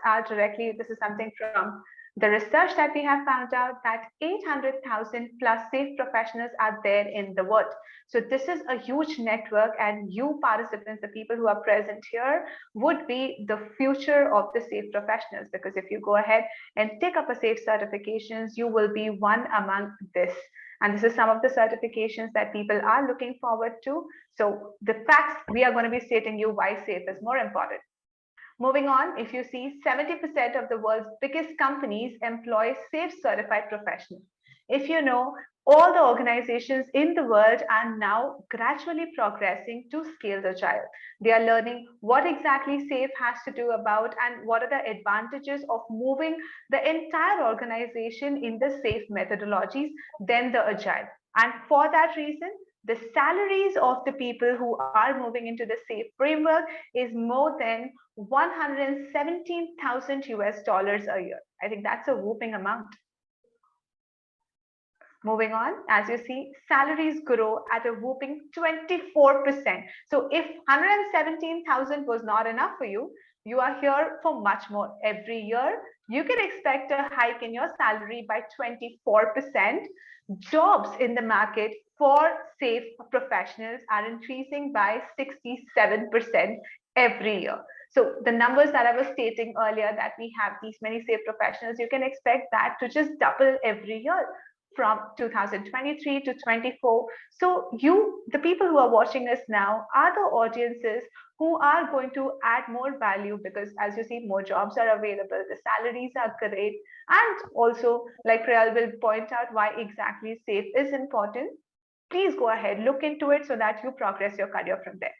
are directly, this is something from the research that we have found out, that 800,000 plus safe professionals are there in the world. So this is a huge network, and you participants, the people who are present here, would be the future of the safe professionals, because if you go ahead and take up a safe certifications, you will be one among this. And this is some of the certifications that people are looking forward to. So the facts, we are going to be stating you why safe is more important. Moving on, if you see 70% of the world's biggest companies employ safe certified professionals. If you know, all the organizations in the world are now gradually progressing to scale agile. They are learning what exactly safe has to do about and what are the advantages of moving the entire organization in the safe methodologies, then the agile. And for that reason, the salaries of the people who are moving into the safe framework is more than 117,000 US dollars a year. I think that's a whooping amount. Moving on, as you see, salaries grow at a whooping 24%. So if 117,000 was not enough for you, you are here for much more. Every year, you can expect a hike in your salary by 24%. Jobs in the market for safe professionals are increasing by 67% every year. So the numbers that I was stating earlier, that we have these many safe professionals, you can expect that to just double every year from 2023 to 24. So the people who are watching us now are the audiences who are going to add more value, because as you see, more jobs are available, the salaries are great. And also, like Priyal will point out why exactly safe is important. Please go ahead, look into it so that you progress your career from there.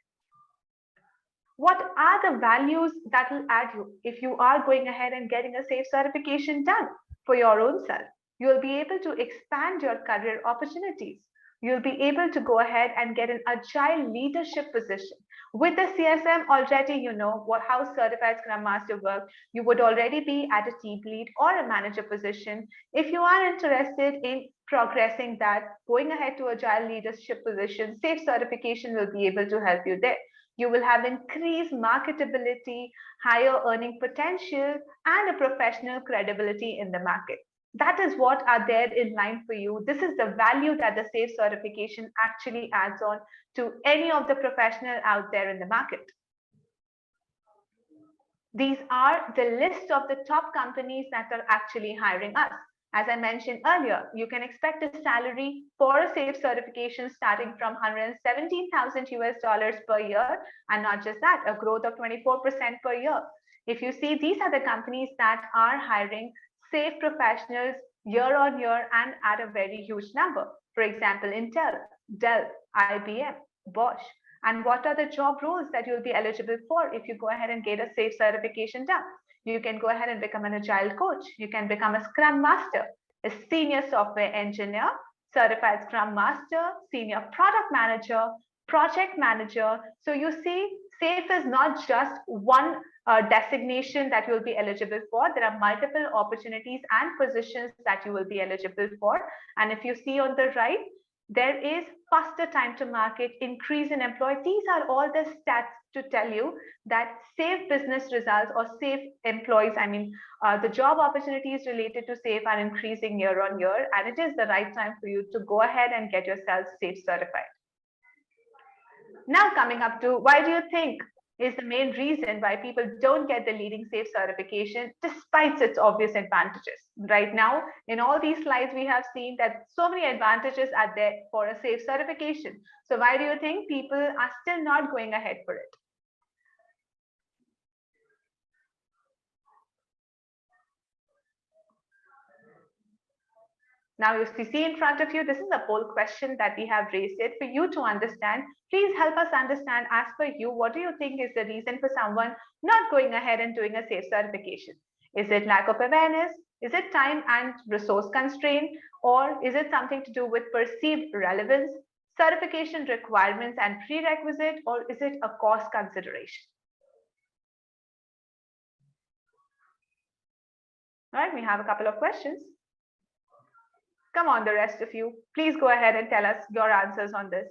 What are the values that will add you if you are going ahead and getting a safe certification done for your own self? You'll be able to expand your career opportunities. You'll be able to go ahead and get an agile leadership position. With the CSM already, you know how certified Scrum Master works. You would already be at a team lead or a manager position. If you are interested in progressing that, going ahead to agile leadership position, safe certification will be able to help you there. You will have increased marketability, higher earning potential, and a professional credibility in the market. That is what are there in line for you. This is the value that the safe certification actually adds on to any of the professional out there in the market. These are the list of the top companies that are actually hiring us. As I mentioned earlier, you can expect a salary for a safe certification starting from 117,000 US dollars per year, and not just that, a growth of 24% per year. If you see, these are the companies that are hiring safe professionals year on year and at a very huge number. For example, Intel, Dell, IBM, Bosch. And what are the job roles that you'll be eligible for if you go ahead and get a safe certification done? You can go ahead and become an agile coach. You can become a Scrum Master, a senior software engineer, certified Scrum Master, senior product manager, project manager. So you see, safe is not just one designation that you will be eligible for. There are multiple opportunities and positions that you will be eligible for. And if you see on the right, there is faster time to market, increase in employee. These are all the stats to tell you that safe business results or safe employees, the job opportunities related to safe are increasing year on year, and it is the right time for you to go ahead and get yourself safe certified. Now coming up to, why do you think is the main reason why people don't get the leading safe certification despite its obvious advantages? Right now, in all these slides, we have seen that so many advantages are there for a safe certification. So why do you think people are still not going ahead for it? Now you see in front of you, this is a poll question that we have raised it for you to understand. Please help us understand, as per you, what do you think is the reason for someone not going ahead and doing a safe certification? Is it lack of awareness? Is it time and resource constraint? Or is it something to do with perceived relevance, certification requirements and prerequisite, or is it a cost consideration? All right, we have a couple of questions. Come on, the rest of you, please go ahead and tell us your answers on this.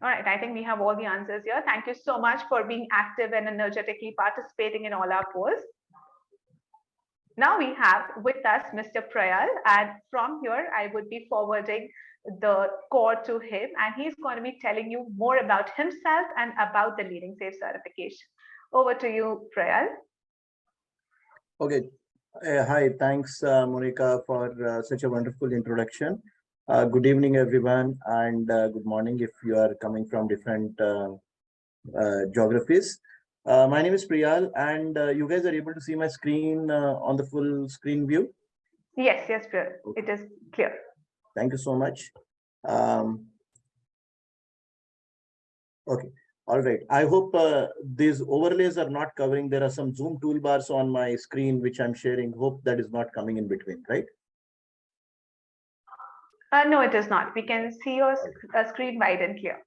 All right, I think we have all the answers here. Thank you so much for being active and energetically participating in all our polls. Now we have with us Mr. Priyal, and from here I would be forwarding the call to him, and he's going to be telling you more about himself and about the Leading Safe certification. Over to you, Priyal. Okay. Hi, thanks, Monica, for such a wonderful introduction. Good evening, everyone, and good morning if you are coming from different geographies. My name is Priyal, and you guys are able to see my screen on the full screen view. Yes, yes, Priyal. Okay. It is clear. Thank you so much. Okay. All right. I hope these overlays are not covering. There are some Zoom toolbars on my screen, which I'm sharing. Hope that is not coming in between, right? No, it is not. We can see your screen wide and clear.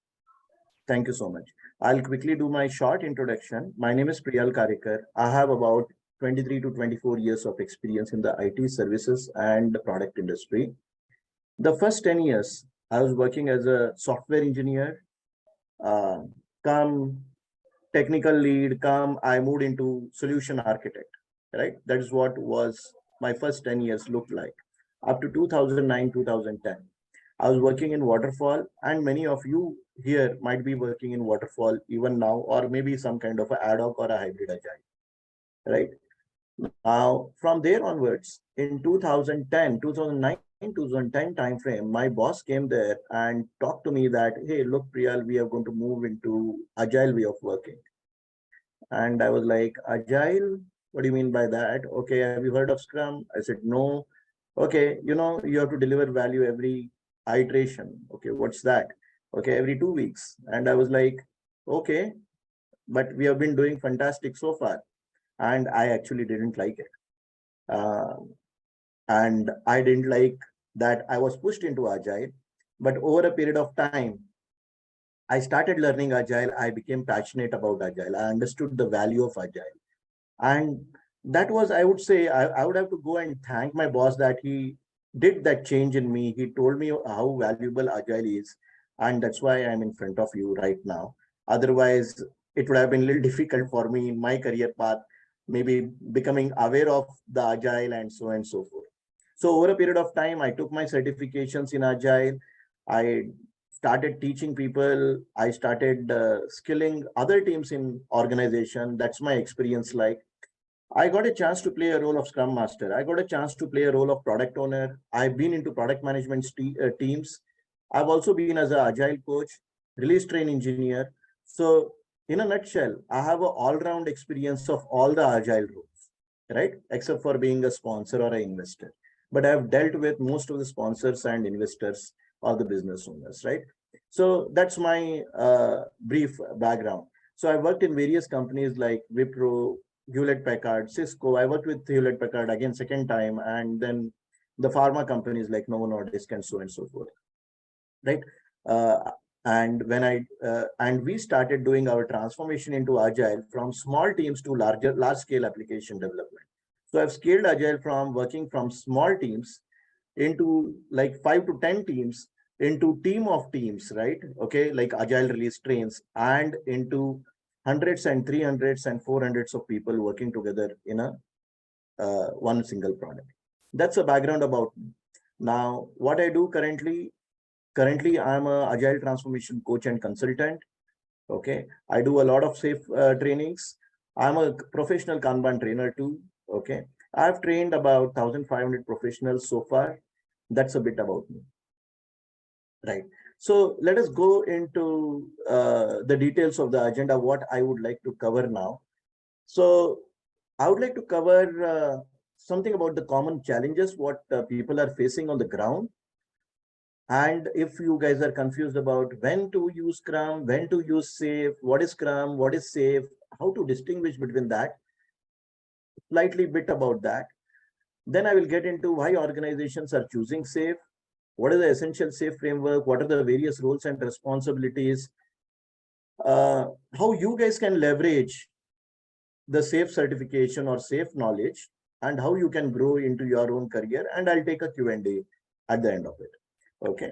Thank you so much. I'll quickly do my short introduction. My name is Priyal Karekar. I have about 23 to 24 years of experience in the IT services and product industry. The first 10 years, I was working as a software engineer, come technical lead, come I moved into solution architect, right? That is what was my first 10 years looked like. Up to 2009, 2010. I was working in waterfall, and many of you here might be working in waterfall even now, or maybe some kind of a ad hoc or a hybrid agile, right? Now, from there onwards, in 2010, 2009, 2010 timeframe, my boss came there and talked to me that, hey, look, Priyal, we are going to move into agile way of working. And I was like, Agile? What do you mean by that? Okay, have you heard of Scrum? I said, no. Okay, you have to deliver value every iteration. Okay, what's that? Okay, every 2 weeks. And I was like, okay, but we have been doing fantastic so far. And I actually didn't like it. And I didn't like that I was pushed into Agile. But over a period of time, I started learning Agile. I became passionate about Agile. I understood the value of Agile. And that was, I would say, I would have to go and thank my boss that he did that change in me. He told me how valuable Agile is. And that's why I'm in front of you right now. Otherwise, it would have been a little difficult for me in my career path, maybe becoming aware of the Agile and so on and so forth. So over a period of time, I took my certifications in Agile. I started teaching people. I started skilling other teams in organization. That's my experience like. I got a chance to play a role of Scrum Master. I got a chance to play a role of product owner. I've been into product management teams. I've also been as an agile coach, release train engineer. So in a nutshell, I have an all-round experience of all the agile roles, right? Except for being a sponsor or an investor. But I've dealt with most of the sponsors and investors or the business owners, right? So that's my brief background. So I worked in various companies like Wipro, Hewlett Packard, Cisco. I worked with Hewlett Packard again second time, and then the pharma companies like Novo Nordisk and so forth, right? Uh, and when and we started doing our transformation into Agile from small teams to large scale application development. So I've scaled Agile from working from small teams into like 5 to 10 teams into team of teams, right? Okay, like Agile release trains, and into hundreds and 300s and 400s of people working together in a one single product. That's a background about me. Now, what I do currently I'm a agile transformation coach and consultant. Okay, I do a lot of safe trainings. I'm a professional Kanban trainer too. Okay, I've trained about 1,500 professionals so far. That's a bit about me, right? So let us go into the details of the agenda, what I would like to cover now. So I would like to cover something about the common challenges, what people are facing on the ground. And if you guys are confused about when to use Scrum, when to use Safe, what is Scrum, what is Safe, how to distinguish between that, slightly bit about that. Then I will get into why organizations are choosing Safe, what is the essential Safe framework, what are the various roles and responsibilities, how you guys can leverage the Safe certification or Safe knowledge, and how you can grow into your own career. And I'll take a Q&A at the end of it. Okay.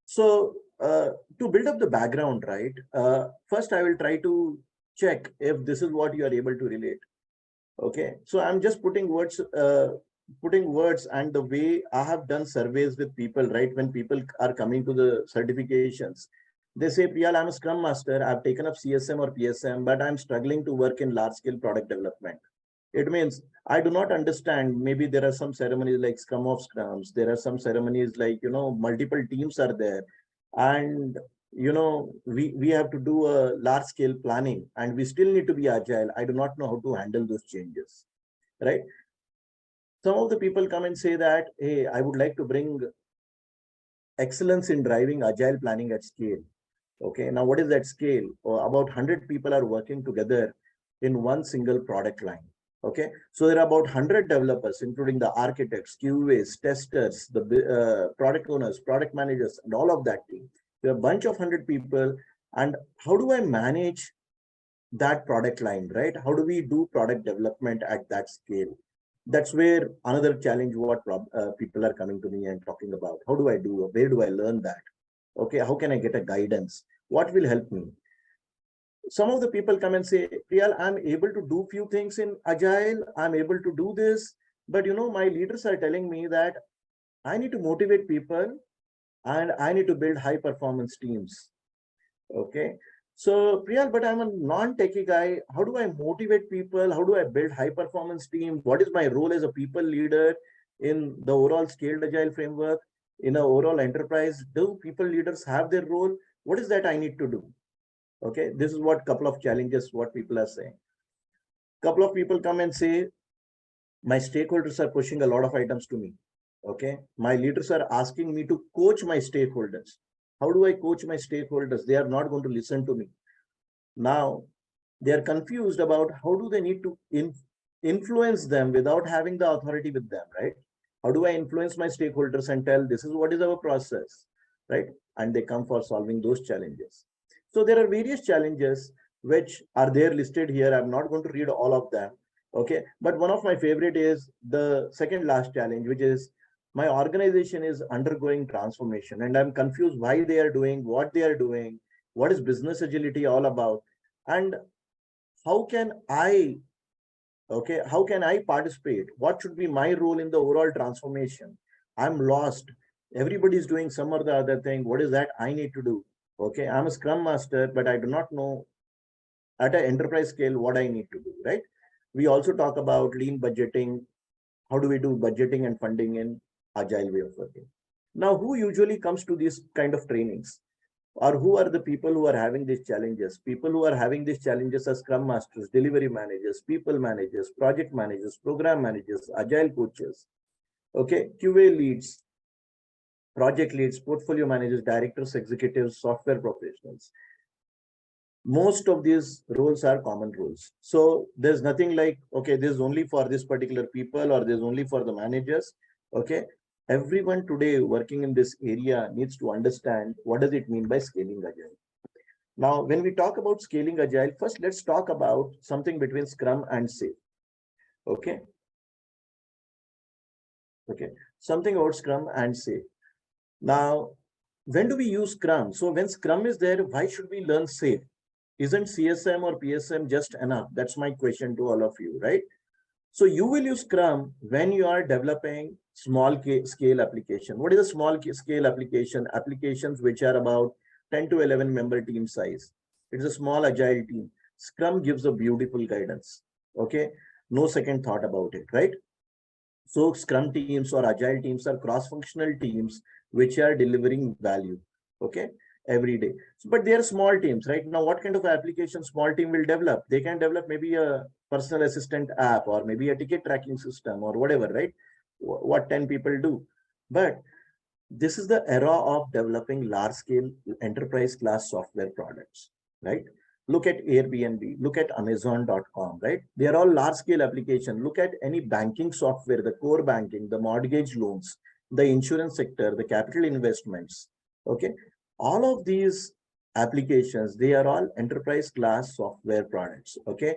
So to build up the background, right? First, I will try to check if this is what you are able to relate. Okay, so I'm just putting words, and the way I have done surveys with people, right? When people are coming to the certifications, they say, Priyal, I'm a Scrum Master. I've taken up CSM or PSM, but I'm struggling to work in large scale product development. It means I do not understand. Maybe there are some ceremonies like Scrum of Scrums. There are some ceremonies like, multiple teams are there. And, we have to do a large scale planning, and we still need to be agile. I do not know how to handle those changes, right? Some of the people come and say that, hey, I would like to bring excellence in driving agile planning at scale. Okay, now what is that scale? About 100 people are working together in one single product line. Okay, so there are about 100 developers, including the architects, QAs, testers, the product owners, product managers, and all of that team. There are a bunch of 100 people. And how do I manage that product line, right? How do we do product development at that scale? That's where another challenge, what people are coming to me and talking about. How do I do? Where do I learn that? Okay, how can I get a guidance? What will help me? Some of the people come and say, Priyal, I'm able to do few things in Agile. I'm able to do this. But, my leaders are telling me that I need to motivate people and I need to build high performance teams. Okay. So, Priyal, but I'm a non-techie guy. How do I motivate people? How do I build high performance team? What is my role as a people leader in the overall scaled agile framework? In an overall enterprise, do people leaders have their role? What is that I need to do? Okay, this is what couple of challenges, what people are saying. Couple of people come and say, my stakeholders are pushing a lot of items to me. Okay, my leaders are asking me to coach my stakeholders. How do I coach my stakeholders? They are not going to listen to me. Now, they are confused about how do they need to influence them without having the authority with them, right? How do I influence my stakeholders and tell this is what is our process, right? And they come for solving those challenges. So there are various challenges which are there listed here. I'm not going to read all of them. Okay, but one of my favorite is the second last challenge, which is my organization is undergoing transformation and I'm confused why they are doing what they are doing. What is business agility all about? And how can I, okay, how can I participate? What should be my role in the overall transformation? I'm lost. Everybody is doing some or the other thing. What is that I need to do? Okay, I'm a Scrum Master, but I do not know at an enterprise scale what I need to do, right? We also talk about lean budgeting. How do we do budgeting and funding in agile way of working? Now, who usually comes to these kind of trainings? Or who are the people who are having these challenges? People who are having these challenges are Scrum Masters, delivery managers, people managers, project managers, program managers, agile coaches, okay, QA leads, project leads, portfolio managers, directors, executives, software professionals. Most of these roles are common roles. So there's nothing like, okay, this is only for this particular people or there's only for the managers. Okay. Everyone today working in this area needs to understand what does it mean by scaling agile. Now, when we talk about scaling agile, first let's talk about something between Scrum and SAFe. Okay. Okay. Something about Scrum and SAFe. Now, when do we use Scrum? So when Scrum is there, why should we learn SAFe? Isn't CSM or PSM just enough? That's my question to all of you, right? So you will use Scrum when you are developing small scale application. What is a small scale application? Applications which are about 10 to 11 member team size. It's a small agile team. Scrum gives a beautiful guidance. Okay. No second thought about it, right? So Scrum teams or agile teams are cross-functional teams which are delivering value. Okay. Every day. So, but they are small teams, right? Now, what kind of application small team will develop? They can develop maybe a personal assistant app or maybe a ticket tracking system or whatever, right? What 10 people do. But this is the era of developing large scale enterprise class software products, right? Look at Airbnb, look at Amazon.com, right? They are all large scale application. Look at any banking software, the core banking, the mortgage loans, the insurance sector, the capital investments. Okay. All of these applications, they are all enterprise class software products. Okay.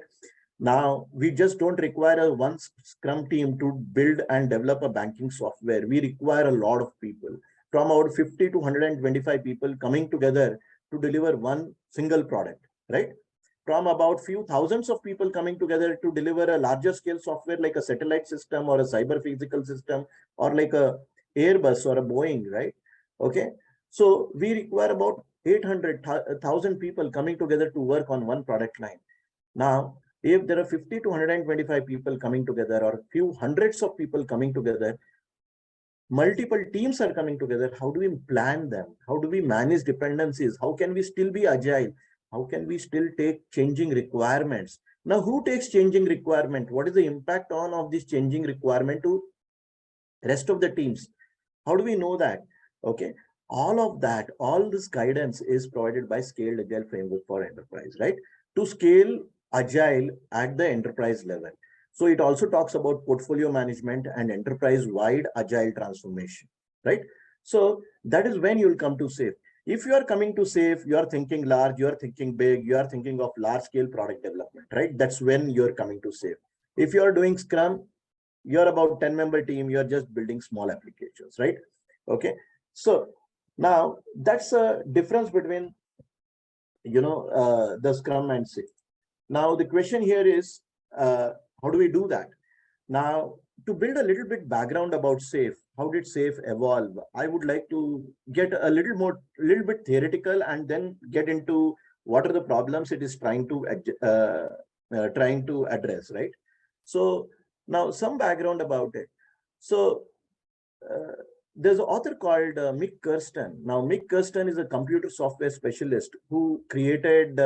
Now, we just don't require a one Scrum team to build and develop a banking software. We require a lot of people. from about 50 to 125 people coming together to deliver one single product, right? From about few thousands of people coming together to deliver a larger scale software like a satellite system or a cyber physical system or like a Airbus or a Boeing, right? Okay. So we require about 800,000 people coming together to work on one product line. Now, if there are 50 to 125 people coming together or few hundreds of people coming together, multiple teams are coming together, how do we plan them? How do we manage dependencies? How can we still be agile? How can we still take changing requirements? Now, who takes changing requirement? What is the impact on of this changing requirement to rest of the teams? How do we know that? Okay, all of that, all this guidance is provided by Scaled Agile Framework for Enterprise, right? To scale agile at the enterprise level. So it also talks about portfolio management and enterprise-wide agile transformation, right? So that is when you'll come to SAFe. If you are coming to SAFe, you are thinking large, you are thinking big, you are thinking of large-scale product development, right? That's when you're coming to SAFe. If you are doing Scrum, you're about 10-member team, you're just building small applications, right? Okay. So now that's a difference between, the Scrum and SAFe. Now, the question here is, how do we do that? Now, to build a little bit background about SAFe, how did SAFe evolve? I would like to get a little bit theoretical and then get into what are the problems it is trying to address, right? So now some background about it. So there's an author called Mick Kirsten. Now, Mick Kirsten is a computer software specialist who created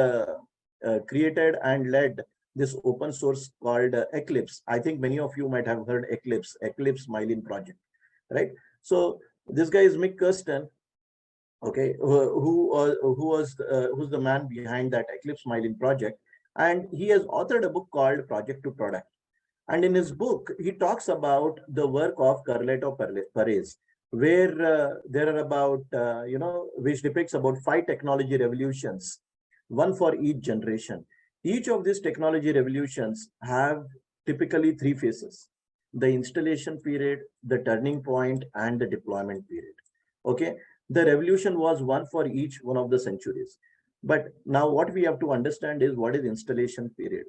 and led this open source called Eclipse. I think many of you might have heard Eclipse Mylin project, right? So this guy is Mick Kirsten, okay, who's the man behind that Eclipse Mylin project, and he has authored a book called Project to Product. And in his book, he talks about the work of Carleto Perez, where there are about, which depicts about 5 technology revolutions, one for each generation. Each of these technology revolutions have typically 3 phases: the installation period, the turning point, and the deployment period. Okay, the revolution was one for each one of the centuries. But now what we have to understand is what is installation period.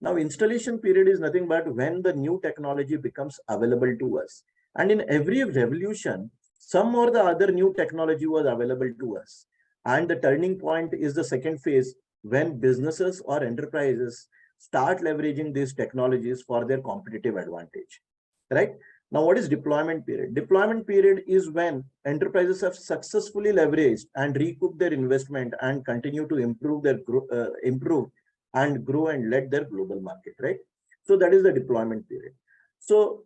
Now, installation period is nothing but when the new technology becomes available to us. And in every revolution, some or the other new technology was available to us. And the turning point is the second phase, when businesses or enterprises start leveraging these technologies for their competitive advantage, right? Now, what is deployment period? Deployment period is when enterprises have successfully leveraged and recouped their investment and continue to improve and grow and lead their global market, right? So that is the deployment period. So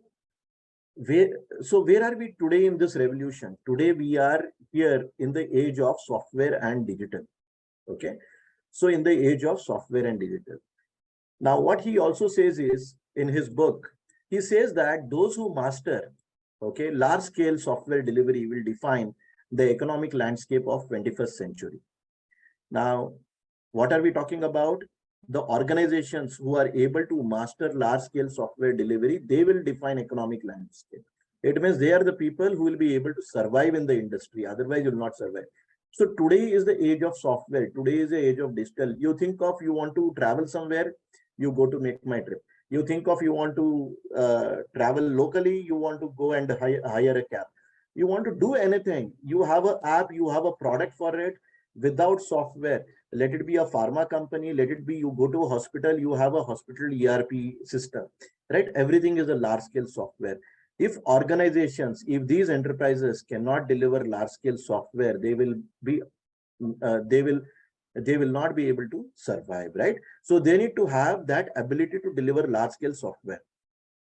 where are we today in this revolution? Today we are here in the age of software and digital. Okay, so in the age of software and digital. Now, what he also says is, in his book, he says that those who master, okay, large scale software delivery will define the economic landscape of 21st century. Now, what are we talking about? The organizations who are able to master large scale software delivery, they will define economic landscape. It means they are the people who will be able to survive in the industry. Otherwise, you will not survive. So today is the age of software. Today is the age of digital. You think of you want to travel somewhere, you go to Make My Trip. You think of you want to travel locally, you want to go and hire a cab. You want to do anything. You have an app, you have a product for it. Without software, let it be a pharma company, let it be you go to a hospital, you have a hospital ERP system, right? Everything is a large scale software. If organizations, if these enterprises cannot deliver large scale software, they will not be able to survive, right? So they need to have that ability to deliver large scale software.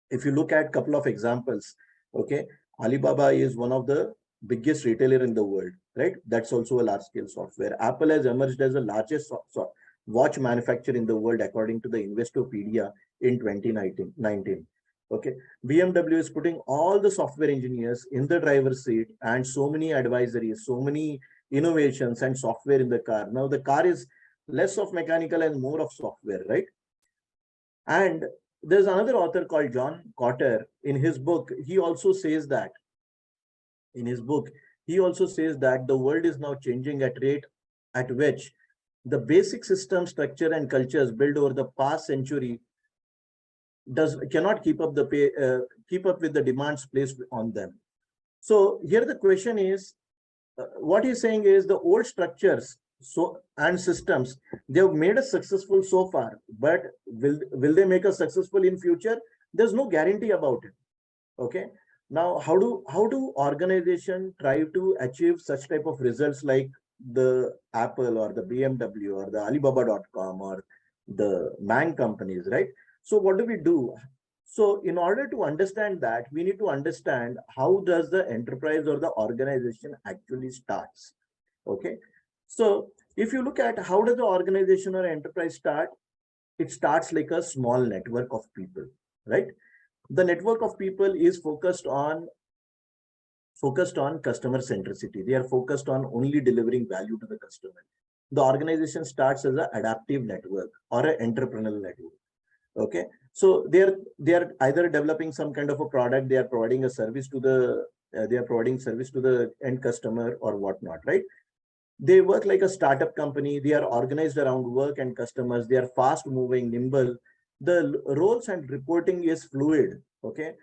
If you look at a couple of examples, okay, Alibaba is one of the biggest retailer in the world, right? That's also a large scale software. Apple has emerged as the largest watch manufacturer in the world, according to the Investopedia in 2019. Okay, BMW is putting all the software engineers in the driver's seat and so many advisories, so many innovations and software in the car. Now the car is less of mechanical and more of software, right? And there's another author called John Cotter. In his book, he also says that, in his book, he also says that the world is now changing at rate at which the basic system structure and cultures built over the past century cannot keep up with the demands placed on them. So here the question is, what he's saying is the old structures and systems, they've made us successful so far, but will they make us successful in future? There's no guarantee about it. Okay. Now, how do organization try to achieve such type of results like the Apple or the BMW or the Alibaba.com or the Mang companies, right? So what do we do? So in order to understand that, we need to understand how does the enterprise or the organization actually starts. Okay. So if you look at how does the organization or enterprise start, it starts like a small network of people, right? The network of people is focused on customer centricity. They are focused on only delivering value to the customer. The organization starts as an adaptive network or an entrepreneurial network. Okay, so they are either developing some kind of a product, they are providing a service to the end customer or whatnot, right? They work like a startup company. They are organized around work and customers. They are fast moving, nimble. The roles and reporting is fluid. Okay,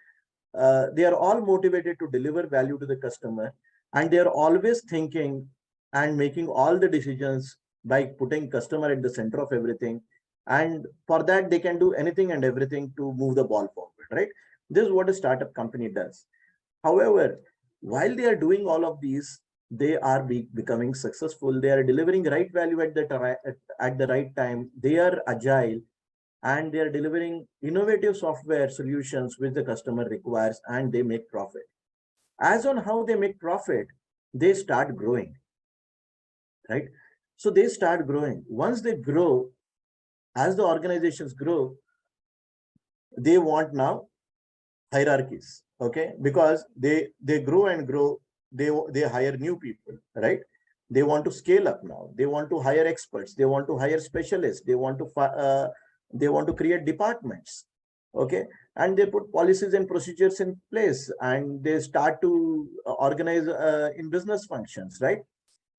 they are all motivated to deliver value to the customer, and they are always thinking and making all the decisions by putting customer at the center of everything. And for that, they can do anything and everything to move the ball forward, right? This is what a startup company does. However, while they are doing all of these, they are becoming successful. They are delivering right value at the right time. They are agile, and they are delivering innovative software solutions which the customer requires, and they make profit. As on how they make profit, they start growing, right? So they start growing. Once they grow, as the organizations grow, they want now hierarchies, okay? Because they grow and grow, they hire new people, right? They want to scale up now. They want to hire experts. They want to hire specialists. They want to create departments, okay? And they put policies and procedures in place, and they start to organize in business functions, right?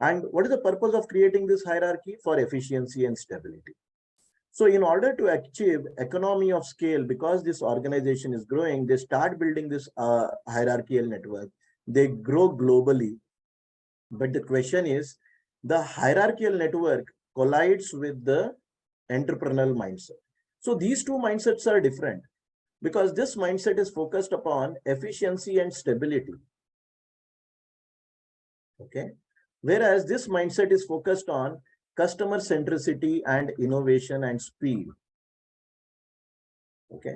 And what is the purpose of creating this hierarchy? For efficiency and stability. So in order to achieve economy of scale, because this organization is growing, they start building this hierarchical network. They grow globally. But the question is, the hierarchical network collides with the entrepreneurial mindset. So these two mindsets are different, because this mindset is focused upon efficiency and stability. Okay. Whereas this mindset is focused on customer centricity and innovation and speed. Okay.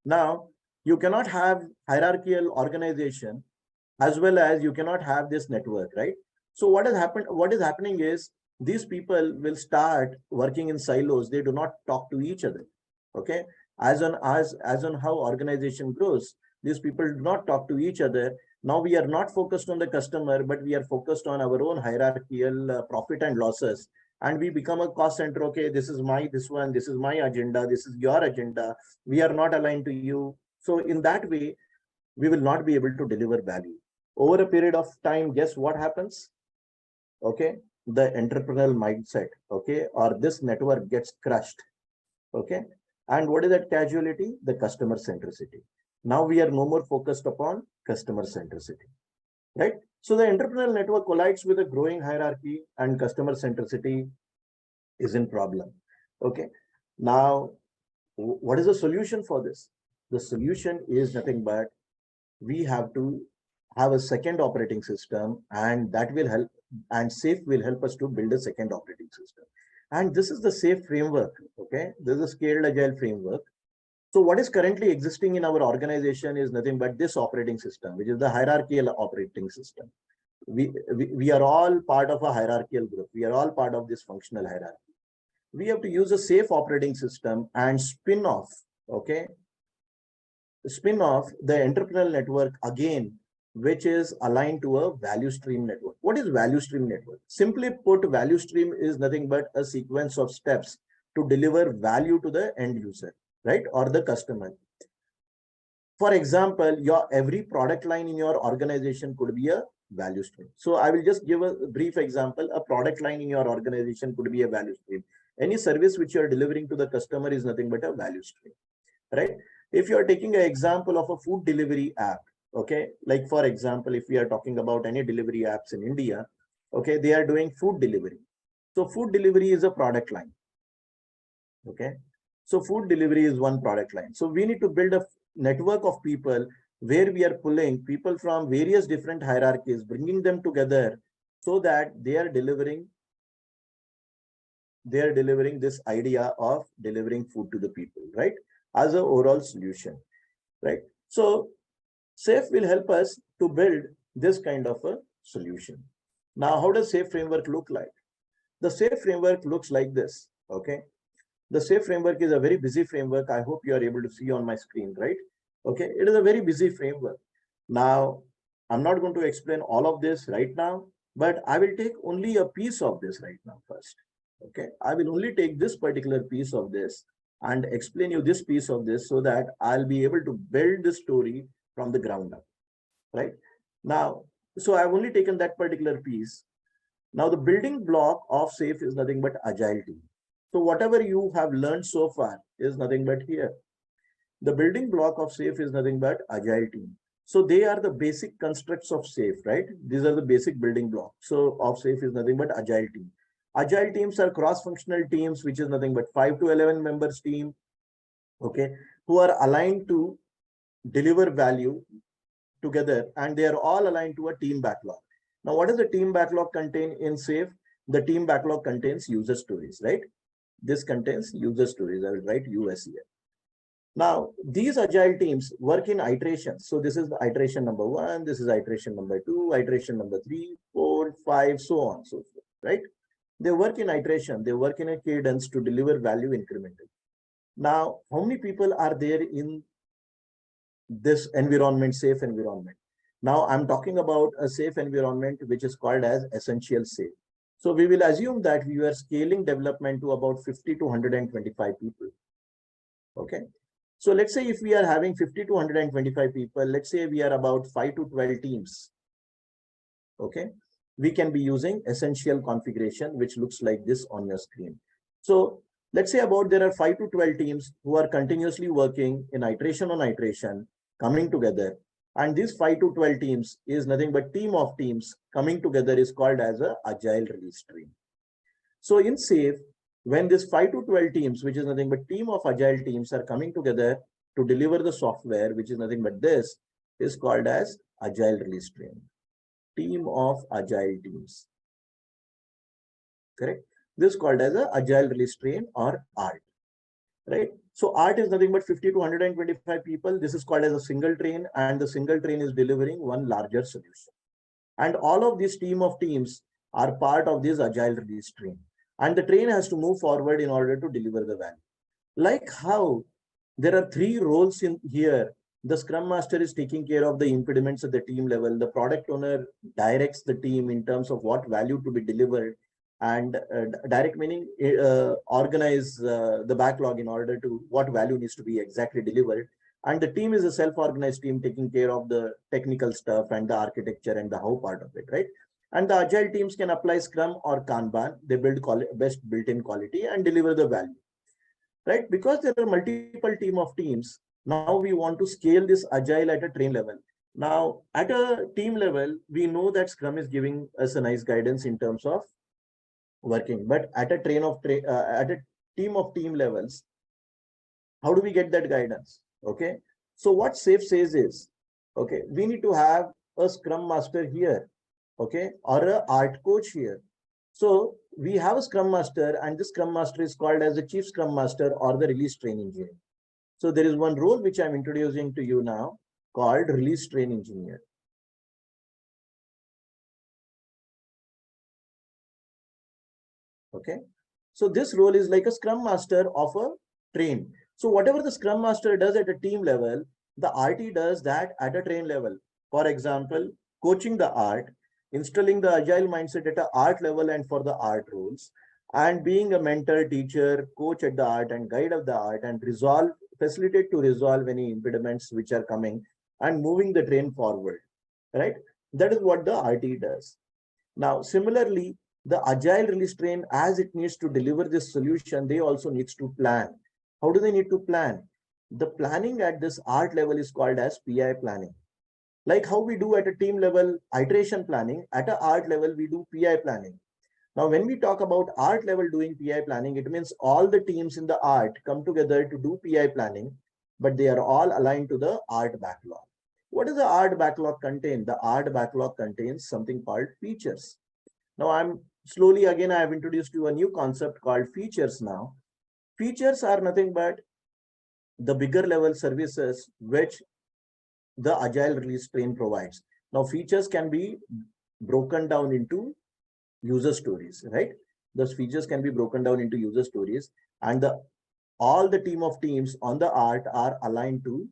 Now, you cannot have hierarchical organization as well as you cannot have this network, right? So what is happening is these people will start working in silos. They do not talk to each other. Okay. As on how organization grows, these people do not talk to each other. Now we are not focused on the customer, but we are focused on our own hierarchical profit and losses. And we become a cost center. Okay, this is my agenda, this is your agenda. We are not aligned to you. So in that way, we will not be able to deliver value. Over a period of time, guess what happens? Okay, the entrepreneurial mindset, okay, or this network gets crushed. Okay, and what is that casualty? The customer centricity. Now we are no more focused upon customer centricity, right? So the entrepreneurial network collides with a growing hierarchy, and customer centricity is in problem. Okay, now what is the solution for this? The solution is nothing but we have to have a second operating system, and that will help, and SAFe will help us to build a second operating system. And this is the SAFe framework. Okay, this is a scaled agile framework. So what is currently existing in our organization is nothing but this operating system, which is the hierarchical operating system. We are all part of a hierarchical group. We are all part of this functional hierarchy. We have to use a SAFe operating system and spin off, okay, spin off the entrepreneurial network again, which is aligned to a value stream network. What is value stream network? Simply put, value stream is nothing but a sequence of steps to deliver value to the end user, right, or the customer. For example, your every product line in your organization could be a value stream. So I will just give a brief example. A product line in your organization could be a value stream. Any service which you are delivering to the customer is nothing but a value stream, right? If you are taking an example of a food delivery app, okay, like for example, if we are talking about any delivery apps in India, okay, they are doing food delivery. So food delivery is a product line, okay. So food delivery is one product line. So we need to build a network of people where we are pulling people from various different hierarchies, bringing them together so that they are delivering this idea of delivering food to the people, right? As an overall solution, right? So SAFE will help us to build this kind of a solution. Now, how does SAFE framework look like? The SAFE framework looks like this, okay? The SAFE framework is a very busy framework. I hope you are able to see on my screen, right? Okay, it is a very busy framework. Now, I'm not going to explain all of this right now, but I will take only a piece of this right now first. Okay, I will only take this particular piece of this and explain you this piece of this so that I'll be able to build the story from the ground up, right? Now, so I've only taken that particular piece. Now, the building block of SAFE is nothing but agile team. So whatever you have learned so far is nothing but here. The building block of SAFE is nothing but agile team. So they are the basic constructs of SAFE, right? These are the basic building blocks. So of SAFE is nothing but agile team. Agile teams are cross-functional teams, which is nothing but 5 to 11 members team, okay, who are aligned to deliver value together, and they are all aligned to a team backlog. Now, what does the team backlog contain in SAFE? The team backlog contains user stories, right? This contains user stories. I will write US here. Now, these agile teams work in iterations. So this is the iteration number 1, this is iteration number 2, iteration number 3, 4, 5, so on, so forth, right? They work in iteration, they work in a cadence to deliver value incrementally. Now, how many people are there in this environment, SAFE environment? Now, I'm talking about a SAFE environment, which is called as essential SAFE. So we will assume that we are scaling development to about 50 to 125 people. Okay. So let's say if we are having 50 to 125 people, let's say we are about 5 to 12 teams. Okay. We can be using essential configuration, which looks like this on your screen. So let's say about there are 5 to 12 teams who are continuously working in iteration on iteration, coming together. And these 5 to 12 teams is nothing but team of teams coming together is called as a agile release stream. So in SAFE, when this 5 to 12 teams, which is nothing but team of agile teams are coming together to deliver the software, which is nothing but this, is called as agile release stream. Team of agile teams. Correct? This is called as a agile release train or ART. Right? So ART is nothing but 50 to 125 people. This is called as a single train, and the single train is delivering one larger solution. And all of this team of teams are part of this agile release train. And the train has to move forward in order to deliver the value. Like how there are 3 roles in here. The Scrum Master is taking care of the impediments at the team level. The product owner directs the team in terms of what value to be delivered, and direct meaning organize the backlog in order to what value needs to be exactly delivered. And the team is a self-organized team taking care of the technical stuff and the architecture and the how part of it, right? And the agile teams can apply Scrum or Kanban. They build best built-in quality and deliver the value, right? Because there are multiple team of teams. Now we want to scale this agile at a train level. Now at a team level, we know that Scrum is giving us a nice guidance in terms of working, but at a at a team of team levels, how do we get that guidance? Okay, so what SAFE says is, okay, we need to have a Scrum Master here, okay, or a art coach here. So we have a Scrum Master, and this Scrum Master is called as the Chief Scrum Master or the Release Train Engineer. So there is one role which I'm introducing to you now called Release Train Engineer. Okay, so this role is like a Scrum Master of a train. So whatever the Scrum Master does at a team level, the RT does that at a train level. For example, coaching the art, installing the agile mindset at a art level and for the art roles, and being a mentor, teacher, coach at the art and guide of the art, and facilitate to resolve any impediments which are coming and moving the train forward, right? That is what the RT does. Now, similarly, the agile release train, as it needs to deliver this solution, they also needs to plan. How do they need to plan? The planning at this art level is called as PI planning. Like how we do at a team level iteration planning, at a art level, we do PI planning. Now, when we talk about art level doing PI planning, it means all the teams in the art come together to do PI planning, but they are all aligned to the art backlog. What does the art backlog contain? The art backlog contains something called features. Now, I have introduced you a new concept called features now. Features are nothing but the bigger level services which the agile release train provides. Now, features can be broken down into user stories, right? Those features can be broken down into user stories, and all the team of teams on the art are aligned to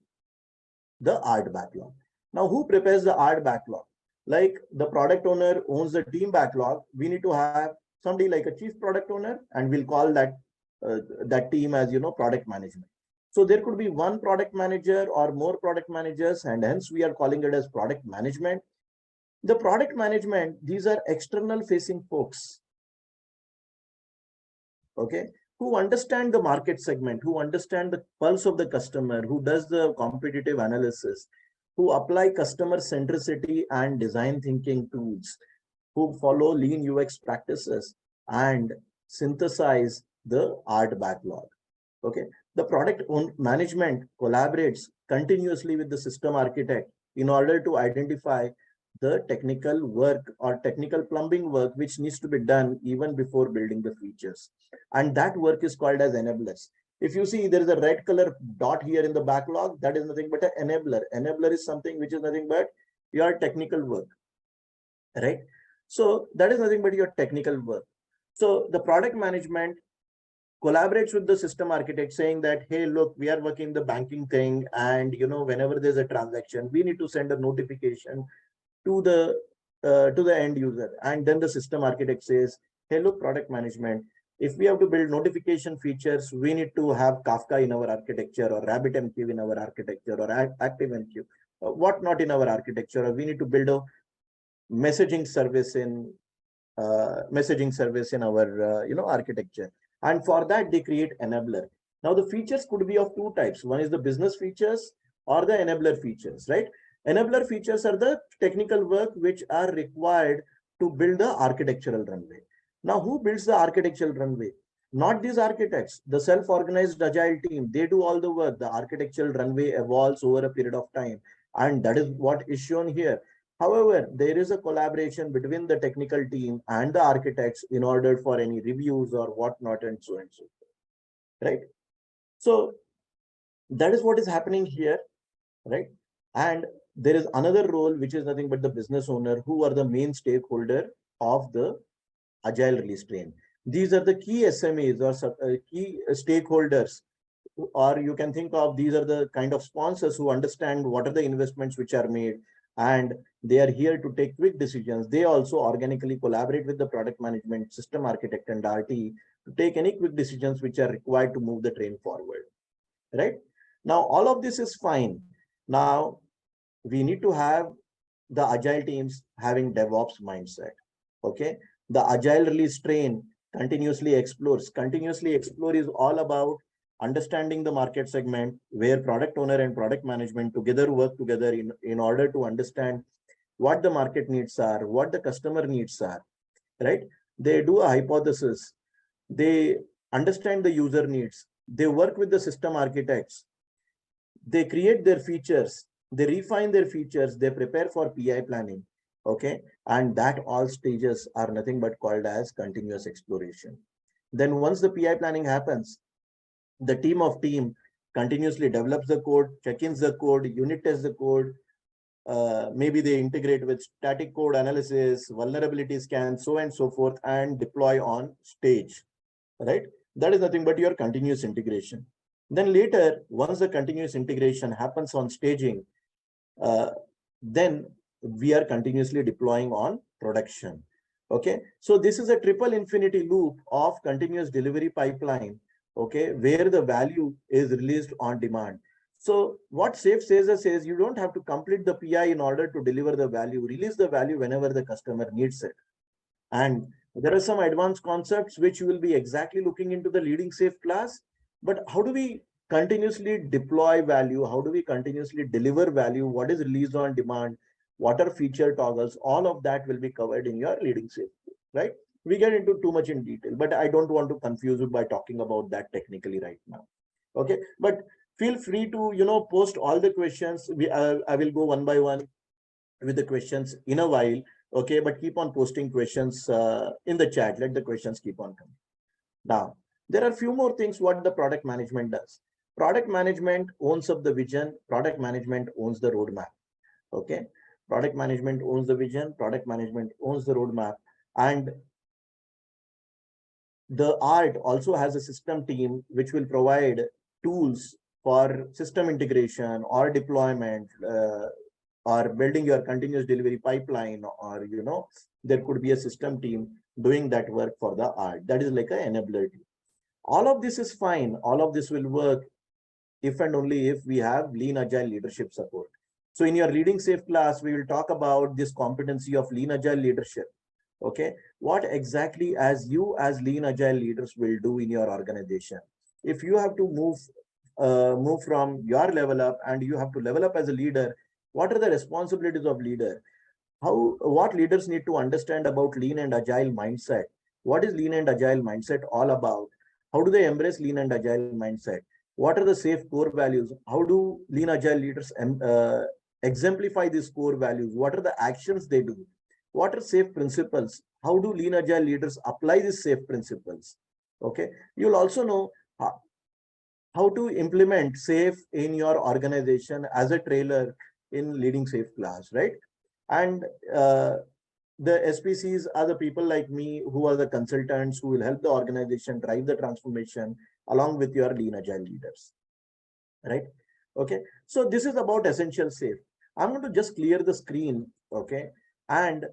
the art backlog. Now, who prepares the art backlog? Like the product owner owns the team backlog, we need to have somebody like a chief product owner, and we'll call that team as product management. So there could be one product manager or more product managers, and hence we are calling it as product management. The product management, these are external facing folks, okay, who understand the market segment, who understand the pulse of the customer, who does the competitive analysis, who apply customer centricity and design thinking tools, who follow lean UX practices and synthesize the art backlog. Okay, the product management collaborates continuously with the system architect in order to identify the technical work or technical plumbing work which needs to be done even before building the features. And that work is called as enablers. If you see there is a red color dot here in the backlog, that is nothing but an enabler. Enabler is something which is nothing but your technical work, right? So that is nothing but your technical work. So the product management collaborates with the system architect saying that, hey, look, we are working the banking thing, and whenever there's a transaction, we need to send a notification to the end user. And then the system architect says, hey, look, product management, if we have to build notification features, we need to have Kafka in our architecture, or RabbitMQ in our architecture, or ActiveMQ, what not in our architecture, or we need to build a messaging service in our architecture. And for that, they create enabler. Now, the features could be of two types. One is the business features or the enabler features, right? Enabler features are the technical work which are required to build the architectural runway. Now, who builds the architectural runway? Not these architects, the self-organized agile team. They do all the work. The architectural runway evolves over a period of time. And that is what is shown here. However, there is a collaboration between the technical team and the architects in order for any reviews or whatnot, and so forth, right? So that is what is happening here, right? And there is another role, which is nothing but the business owner, who are the main stakeholder of the agile release train. These are the key SMEs or key stakeholders, or you can think of these are the kind of sponsors who understand what are the investments which are made, and they are here to take quick decisions. They also organically collaborate with the product management, system architect, and RT to take any quick decisions which are required to move the train forward, right? Now, all of this is fine. Now, we need to have the agile teams having DevOps mindset, okay? The agile release train continuously explores. Continuously explore is all about understanding the market segment, where product owner and product management together work together in order to understand what the market needs are, what the customer needs are, right? They do a hypothesis, they understand the user needs, they work with the system architects, they create their features, they refine their features, they prepare for PI planning, okay? And that all stages are nothing but called as continuous exploration. Then once the PI planning happens, the team continuously develops the code, check-ins the code, unit tests the code, maybe they integrate with static code analysis, vulnerability scans, so and so forth, and deploy on stage, right? That is nothing but your continuous integration. Then later, once the continuous integration happens on staging, then we are continuously deploying on production. Okay, so this is a triple infinity loop of continuous delivery pipeline, okay, where the value is released on demand. So what SAFe says is you don't have to complete the PI in order to deliver the value. Release the value whenever the customer needs it. And there are some advanced concepts which you will be exactly looking into the leading SAFe class. But how do we continuously deploy value? How do we continuously deliver value? What is released on demand? What are feature toggles? All of that will be covered in your leading SAFe, right? We get into too much in detail, but I don't want to confuse you by talking about that technically right now. Okay, but feel free to post all the questions. I will go one by one with the questions in a while. Okay, but keep on posting questions in the chat. Let the questions keep on coming. Now, there are a few more things what the product management does. Product management owns up the vision. Product management owns the roadmap. Okay, product management owns the vision. Product management owns the roadmap. And the art also has a system team which will provide tools for system integration or deployment, or building your continuous delivery pipeline, or there could be a system team doing that work for the art. That is like an enabler team. All of this is fine. All of this will work if and only if we have lean agile leadership support. So in your leading SAFe class, we will talk about this competency of lean agile leadership. Okay, what exactly as you as lean agile leaders will do in your organization. If you have to move from your level up and you have to level up as a leader, what are the responsibilities of leader? What leaders need to understand about lean and agile mindset? What is lean and agile mindset all about? How do they embrace lean and agile mindset? What are the SAFe core values? How do lean agile leaders exemplify these core values? What are the actions they do? What are SAFe principles? How do lean agile leaders apply these SAFe principles? Okay, you'll also know how to implement SAFe in your organization as a trailer in leading SAFe class, right? And the SPCs are the people like me who are the consultants who will help the organization drive the transformation along with your lean agile leaders, right? Okay, so this is about essential SAFe. I'm going to just clear the screen, okay? And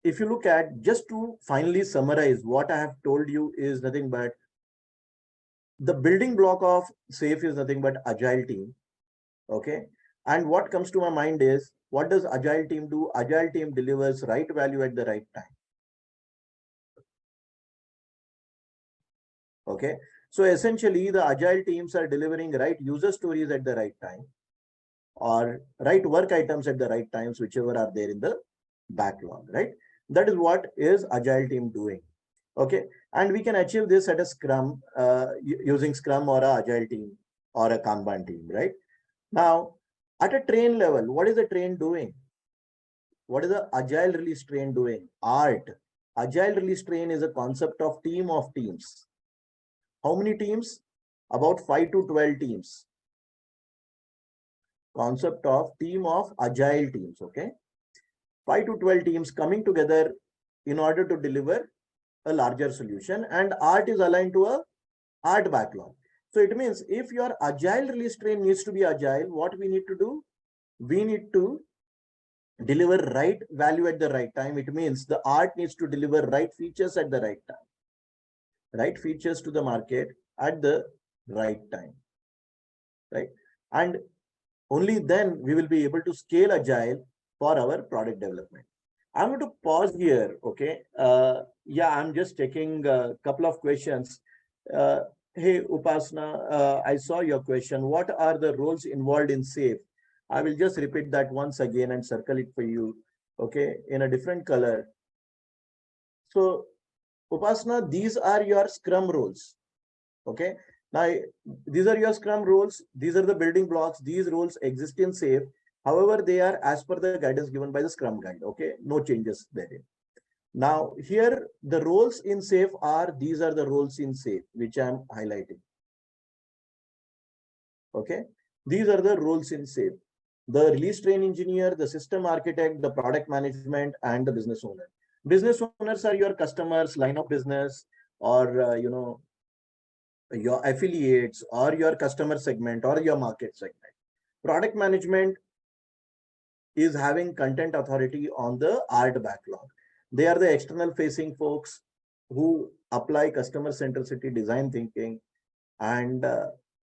if you look at, just to finally summarize, what I have told you is nothing but the building block of SAFe is nothing but agile team. Okay, and what comes to my mind is, what does agile team do? Agile team delivers right value at the right time. Okay, so essentially the agile teams are delivering right user stories at the right time, or right work items at the right times, whichever are there in the backlog, right? That is what is agile team doing. Okay, and we can achieve this at a Scrum, using Scrum or a agile team or a Kanban team, right? Now, at a train level, what is the train doing? What is the agile release train doing? Art. Agile release train is a concept of team of teams. How many teams? About 5 to 12 teams. Concept of team of agile teams, okay? 5 to 12 teams coming together in order to deliver a larger solution, and art is aligned to a art backlog. So it means if your agile release train needs to be agile, what we need to do? We need to deliver right value at the right time. It means the art needs to deliver right features at the right time, right features to the market at the right time, right? And only then we will be able to scale agile for our product development. I'm going to pause here. Okay. Yeah, I'm just checking a couple of questions. Hey, Upasna, I saw your question. What are the roles involved in SAFe? I will just repeat that once again and circle it for you. Okay, in a different color. So, Upasna, these are your Scrum roles. Okay. Now, these are your Scrum roles. These are the building blocks. These roles exist in SAFe. However, they are as per the guidance given by the Scrum guide. Okay, no changes there. Now, here the roles in SAFe are, these are the roles in SAFe, which I'm highlighting. Okay, these are the roles in SAFe. The release train engineer, the system architect, the product management, and the business owner. Business owners are your customers, line of business, or your affiliates, or your customer segment, or your market segment. Product management is having content authority on the art backlog. They are the external facing folks who apply customer centricity design thinking, and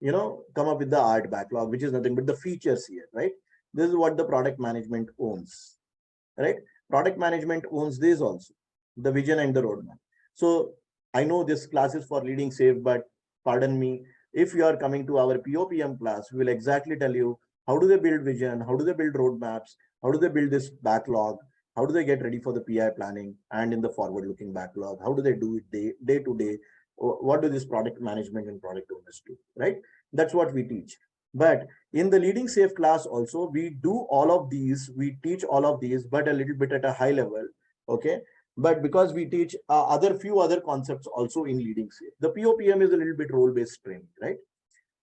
come up with the art backlog, which is nothing but the features here, right? This is what the product management owns, right? Product management owns this also, the vision and the roadmap. So I know this class is for leading safe, but pardon me, if you are coming to our POPM class, we will exactly tell you how do they build vision, how do they build roadmaps, how do they build this backlog, how do they get ready for the PI planning and in the forward-looking backlog, how do they do it day to day, what do this product management and product owners do, right? That's what we teach. But in the leading safe class also, we do all of these, we teach all of these, but a little bit at a high level, okay? But because we teach other few other concepts also in leading safe, the POPM is a little bit role-based training, right?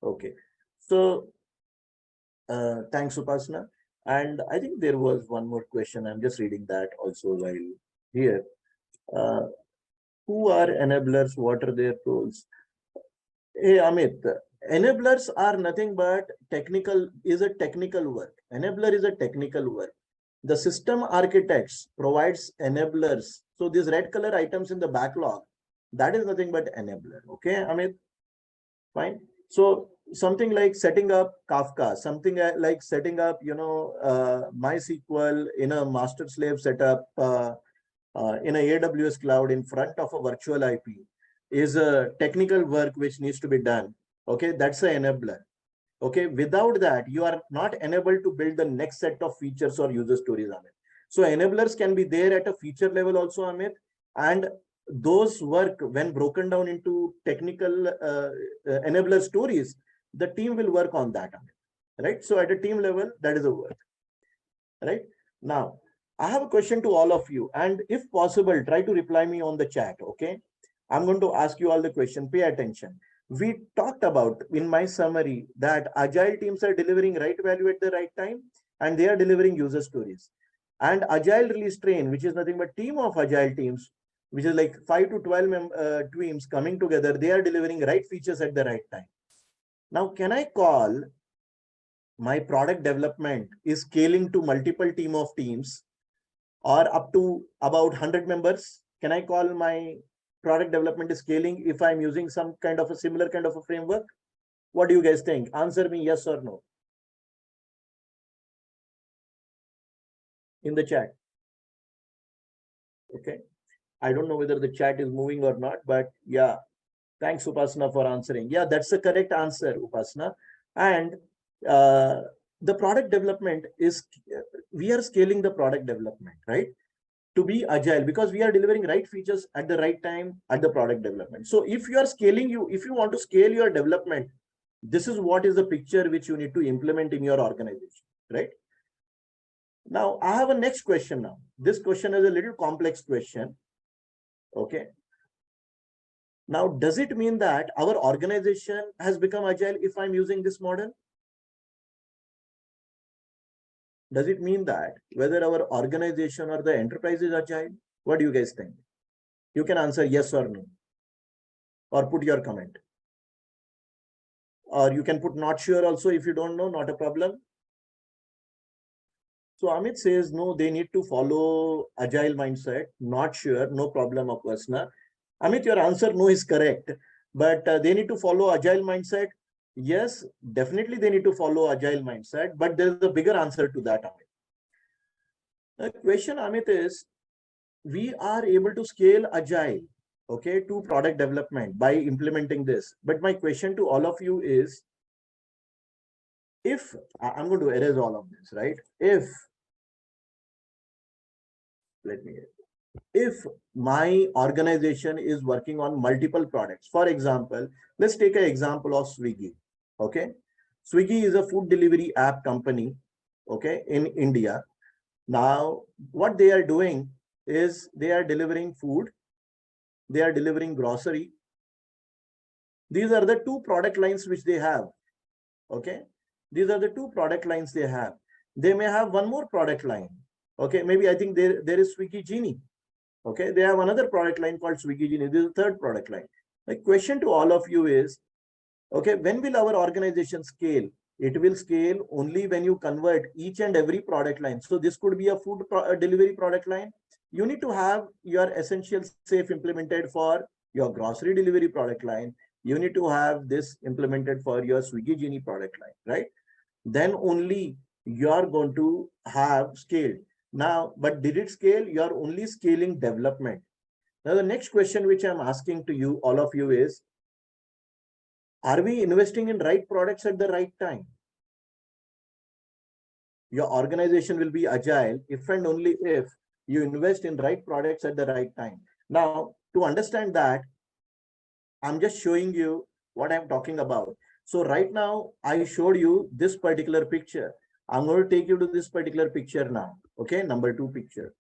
Okay. So thanks, Upasana. And I think there was one more question. I'm just reading that also while here. Uh, who are enablers? What are their roles? Hey, Amit, enablers are nothing but technical work. Enabler is a technical work. The system architects provides enablers. So these red color items in the backlog, that is nothing but enabler. Okay, Amit, fine. So something like setting up Kafka, something like setting up, MySQL in a master slave setup in a AWS cloud in front of a virtual IP is a technical work which needs to be done. Okay, that's an enabler. Okay, without that, you are not enabled to build the next set of features or user stories, Amit. So enablers can be there at a feature level also, Amit, and those work when broken down into technical enabler stories, the team will work on that, Amit. Right? So at a team level, that is a work. Right? Now, I have a question to all of you, and if possible, try to reply me on the chat. Okay, I'm going to ask you all the question. Pay attention. We talked about in my summary that agile teams are delivering right value at the right time, and they are delivering user stories. And agile release train, which is nothing but team of agile teams, which is like 5 to 12 teams coming together, they are delivering right features at the right time. Now, can I call my product development is scaling to multiple team of teams or up to about 100 members? Can I call my product development is scaling if I'm using some kind of a similar kind of a framework? What do you guys think? Answer me yes or no in the chat. Okay. I don't know whether the chat is moving or not, but yeah, thanks Upasana for answering. Yeah, that's the correct answer, Upasana. And the product development is, we are scaling the product development, right? To be agile because we are delivering right features at the right time at the product development. So if you are scaling, if you want to scale your development, this is what is the picture which you need to implement in your organization, right? Now, I have a next question now. This question is a little complex question. Okay. Now, does it mean that our organization has become agile if I'm using this model? Does it mean that whether our organization or the enterprise is agile? What do you guys think? You can answer yes or no, or put your comment. Or you can put not sure also if you don't know, not a problem. So Amit says, no, they need to follow agile mindset. Not sure, no problem, Upasana. Amit, your answer no is correct, but they need to follow agile mindset. Yes, definitely they need to follow agile mindset, but there's a bigger answer to that, Amit. The question, Amit, is we are able to scale agile, okay, to product development by implementing this. But my question to all of you is, if I'm going to erase all of this, right? If my organization is working on multiple products, for example, let's take an example of Swiggy. Okay, Swiggy is a food delivery app company, okay, in India. Now what they are doing is they are delivering food, they are delivering grocery. These are the two product lines which they have. Okay, these are the two product lines they have. They may have one more product line. Okay, maybe I think there is Swiggy Genie. Okay, they have another product line called Swiggy Genie. This is the third product line. My question to all of you is, okay, when will our organization scale? It will scale only when you convert each and every product line. So this could be a food delivery product line. You need to have your essential safe implemented for your grocery delivery product line. You need to have this implemented for your Swiggy Genie product line, right? Then only you're going to have scaled. Now, but did it scale? You're only scaling development. Now, the next question which I'm asking to you, all of you, is, are we investing in right products at the right time? Your organization will be agile if and only if you invest in right products at the right time. Now, to understand that, I'm just showing you what I'm talking about. So right now, I showed you this particular picture. I'm going to take you to this particular picture now. Okay, number 2 picture.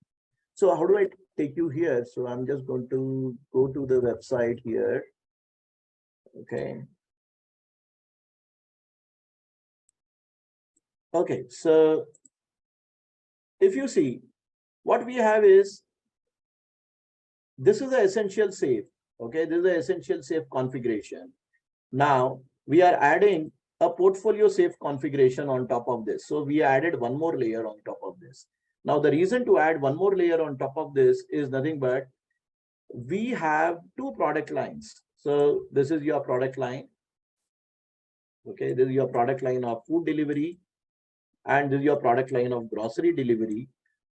So how do I take you here? So I'm just going to go to the website here. Okay. Okay, so if you see, what we have is, this is the essential safe. Okay, this is the essential safe configuration. Now we are adding a portfolio safe configuration on top of this. So we added one more layer on top of this. Now the reason to add one more layer on top of this is nothing but we have 2 product lines. So this is your product line. Okay, this is your product line of food delivery, and this is your product line of grocery delivery.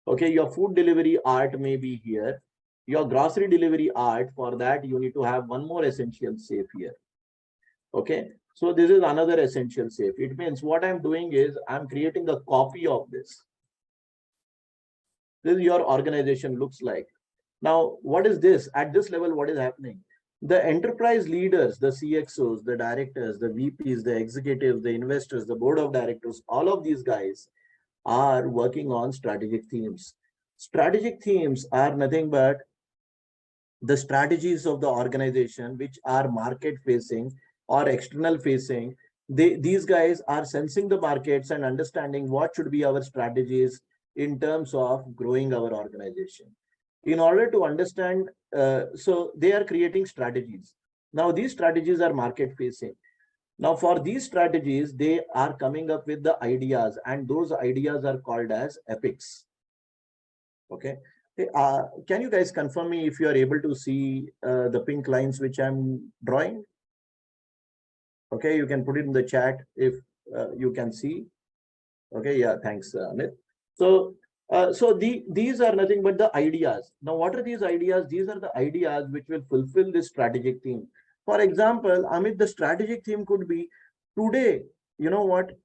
Okay, your food delivery art may be here. Your grocery delivery art, for that you need to have one more essential safe here. Okay, so this is another essential safe. It means what I'm doing is I'm creating a copy of this. This is your organization looks like. Now, what is this? At this level, what is happening? The enterprise leaders, the CXOs, the directors, the VPs, the executives, the investors, the board of directors, all of these guys are working on strategic themes. Strategic themes are nothing but the strategies of the organization, which are market facing or external facing. These guys are sensing the markets and understanding what should be our strategies in terms of growing our organization. In order to understand, so they are creating strategies. Now these strategies are market facing. Now for these strategies, they are coming up with the ideas, and those ideas are called as epics. Okay. Can you guys confirm me if you are able to see the pink lines which I'm drawing? Okay, you can put it in the chat if you can see. Okay, yeah, thanks, Amit. So, these are nothing but the ideas. Now, what are these ideas? These are the ideas which will fulfill this strategic theme. For example, Amit, the strategic theme could be today. You know what?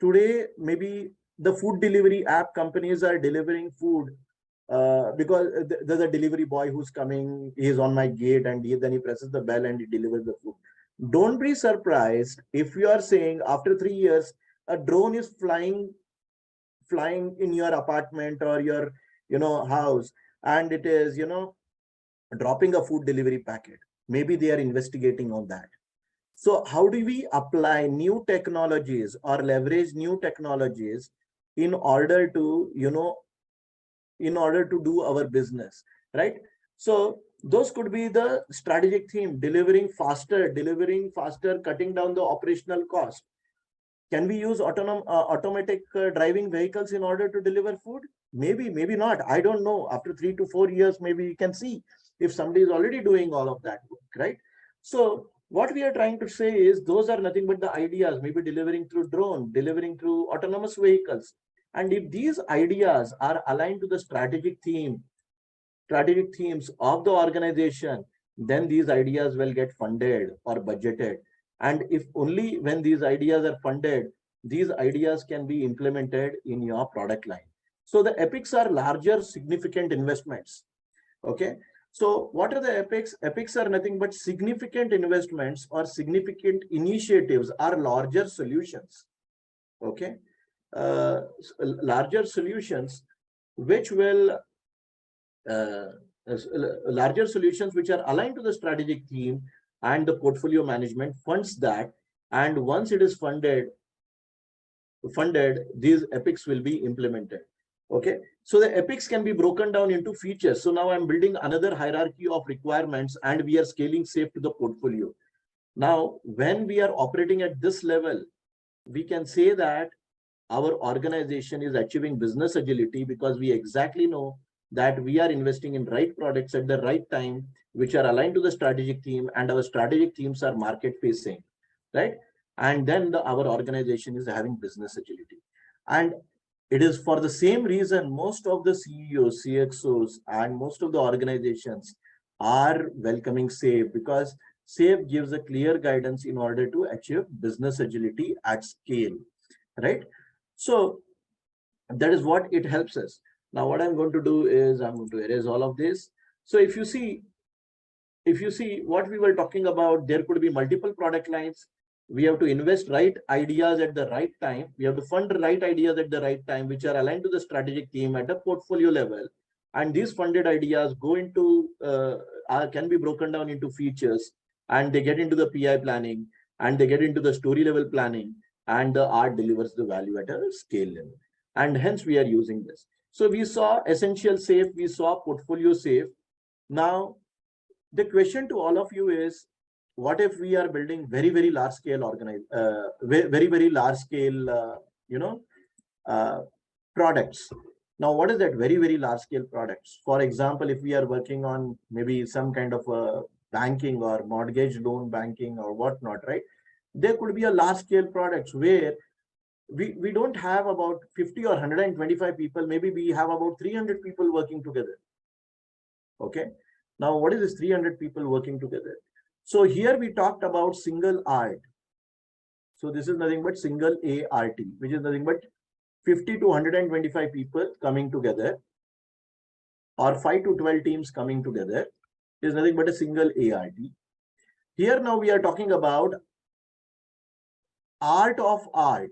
Today, maybe the food delivery app companies are delivering food because there's a delivery boy who's coming, he's on my gate, and then he presses the bell and he delivers the food. Don't be surprised if you are saying after 3 years, a drone is flying in your apartment or your, house, and it is, dropping a food delivery packet. Maybe they are investigating on that. So how do we apply new technologies or leverage new technologies in order to, in order to do our business, right? So those could be the strategic theme: delivering faster, cutting down the operational cost. Can we use automatic driving vehicles in order to deliver food? Maybe, maybe not. I don't know. After 3 to 4 years, maybe we can see if somebody is already doing all of that work, right? So what we are trying to say is those are nothing but the ideas, maybe delivering through drone, delivering through autonomous vehicles. And if these ideas are aligned to the strategic themes of the organization, then these ideas will get funded or budgeted. And if only when these ideas are funded, these ideas can be implemented in your product line. So the epics are larger, significant investments. Okay. So what are the epics? Epics are nothing but significant investments or significant initiatives or larger solutions. Okay. Larger solutions which will larger solutions which are aligned to the strategic theme, and the portfolio management funds that. And once it is funded, these epics will be implemented. Okay, so the epics can be broken down into features. So now I'm building another hierarchy of requirements, and we are scaling safe to the portfolio. Now, when we are operating at this level, we can say that our organization is achieving business agility because we exactly know that we are investing in right products at the right time, which are aligned to the strategic theme, and our strategic themes are market facing, right? And then our organization is having business agility. And it is for the same reason most of the CEOs, CXOs, and most of the organizations are welcoming SAFe, because SAFe gives a clear guidance in order to achieve business agility at scale, right? So that is what it helps us. Now, what I'm going to do is I'm going to erase all of this. So if you see what we were talking about, there could be multiple product lines. We have to invest right ideas at the right time. We have to fund the right ideas at the right time, which are aligned to the strategic theme at a portfolio level. And these funded ideas go into can be broken down into features, and they get into the PI planning, and they get into the story level planning, and the art delivers the value at a scale level. And hence we are using this. So we saw essential SAFe, we saw portfolio SAFe. Now the question to all of you is, what if we are building very large scale very large scale products? Now, what is that very large scale products? For example, if we are working on maybe some kind of a banking or mortgage loan banking or whatnot, right? There could be a large scale products where we don't have about 50 or 125 people. Maybe we have about 300 people working together. Okay. Now, what is this 300 people working together? So here we talked about single art. So this is nothing but single ART, which is nothing but 50 to 125 people coming together, or 5 to 12 teams coming together, is nothing but a single ART. Here now we are talking about art of art.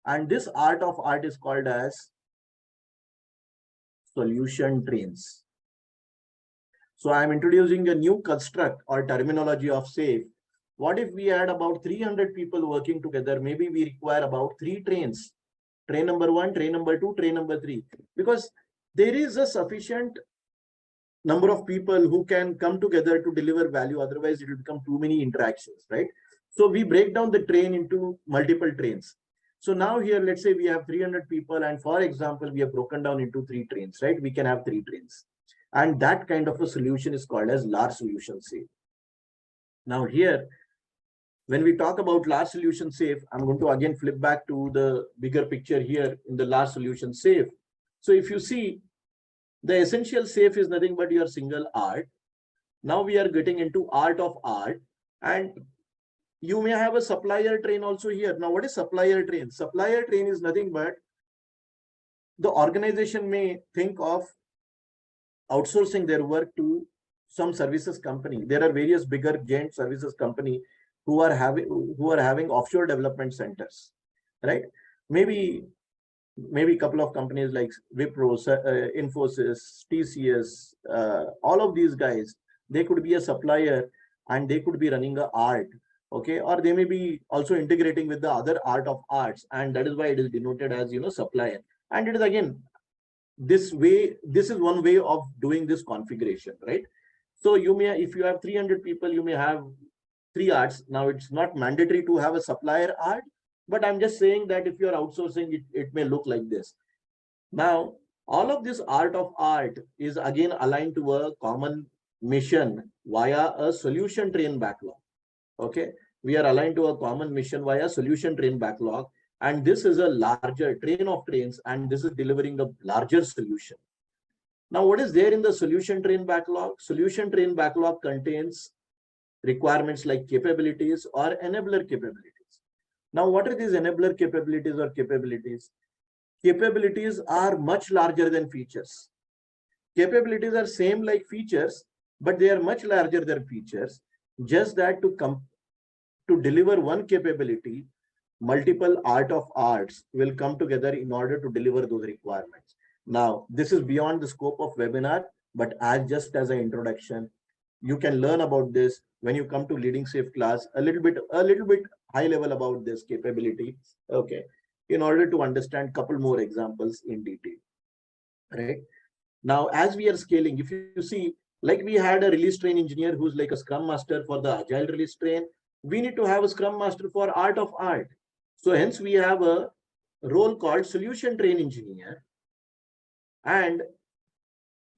And this art of art is called as solution trains. So I am introducing a new construct or terminology of SAFe. What if we had about 300 people working together? Maybe we require about 3 trains. Train number 1, train number 2, train number 3. Because there is a sufficient number of people who can come together to deliver value. Otherwise, it will become too many interactions, right? So we break down the train into multiple trains. So now here, let's say we have 300 people. And for example, we have broken down into 3 trains, right? We can have 3 trains. And that kind of a solution is called as large solution SAFe. Now here, when we talk about large solution SAFe, I'm going to again flip back to the bigger picture here in the large solution SAFe. So if you see, the essential SAFe is nothing but your single art. Now we are getting into art of art, and you may have a supplier train also here. Now, what is supplier train? Supplier train is nothing but the organization may think of outsourcing their work to some services company. There are various bigger giant services company who are having offshore development centers, right? Maybe a couple of companies like Wipro, Infosys, TCS, all of these guys, they could be a supplier and they could be running a art, okay? Or they may be also integrating with the other art of arts, and that is why it is denoted as, supplier. And it is again, this is one way of doing this configuration, right? So you may, if you have 300 people, you may have 3 arts. Now it's not mandatory to have a supplier art, but I'm just saying that if you're outsourcing, it may look like this. Now, all of this art of art is again aligned to a common mission via a solution train backlog. Okay, we are aligned to a common mission via solution train backlog, and this is a larger train of trains, and this is delivering a larger solution. Now, what is there in the solution train backlog? Solution train backlog contains requirements like capabilities or enabler capabilities. Now, what are these enabler capabilities or capabilities? Capabilities are much larger than features. Capabilities are same like features, but they are much larger than features. Just that to deliver one capability, multiple art of arts will come together in order to deliver those requirements. Now, this is beyond the scope of webinar, but just as an introduction, you can learn about this when you come to Leading SAFe class, a little bit high level about this capability, okay, in order to understand a couple more examples in detail, right? Now, as we are scaling, if you see, like we had a release train engineer who's like a Scrum Master for the Agile release train, we need to have a Scrum Master for art of art. So hence we have a role called Solution Train Engineer. And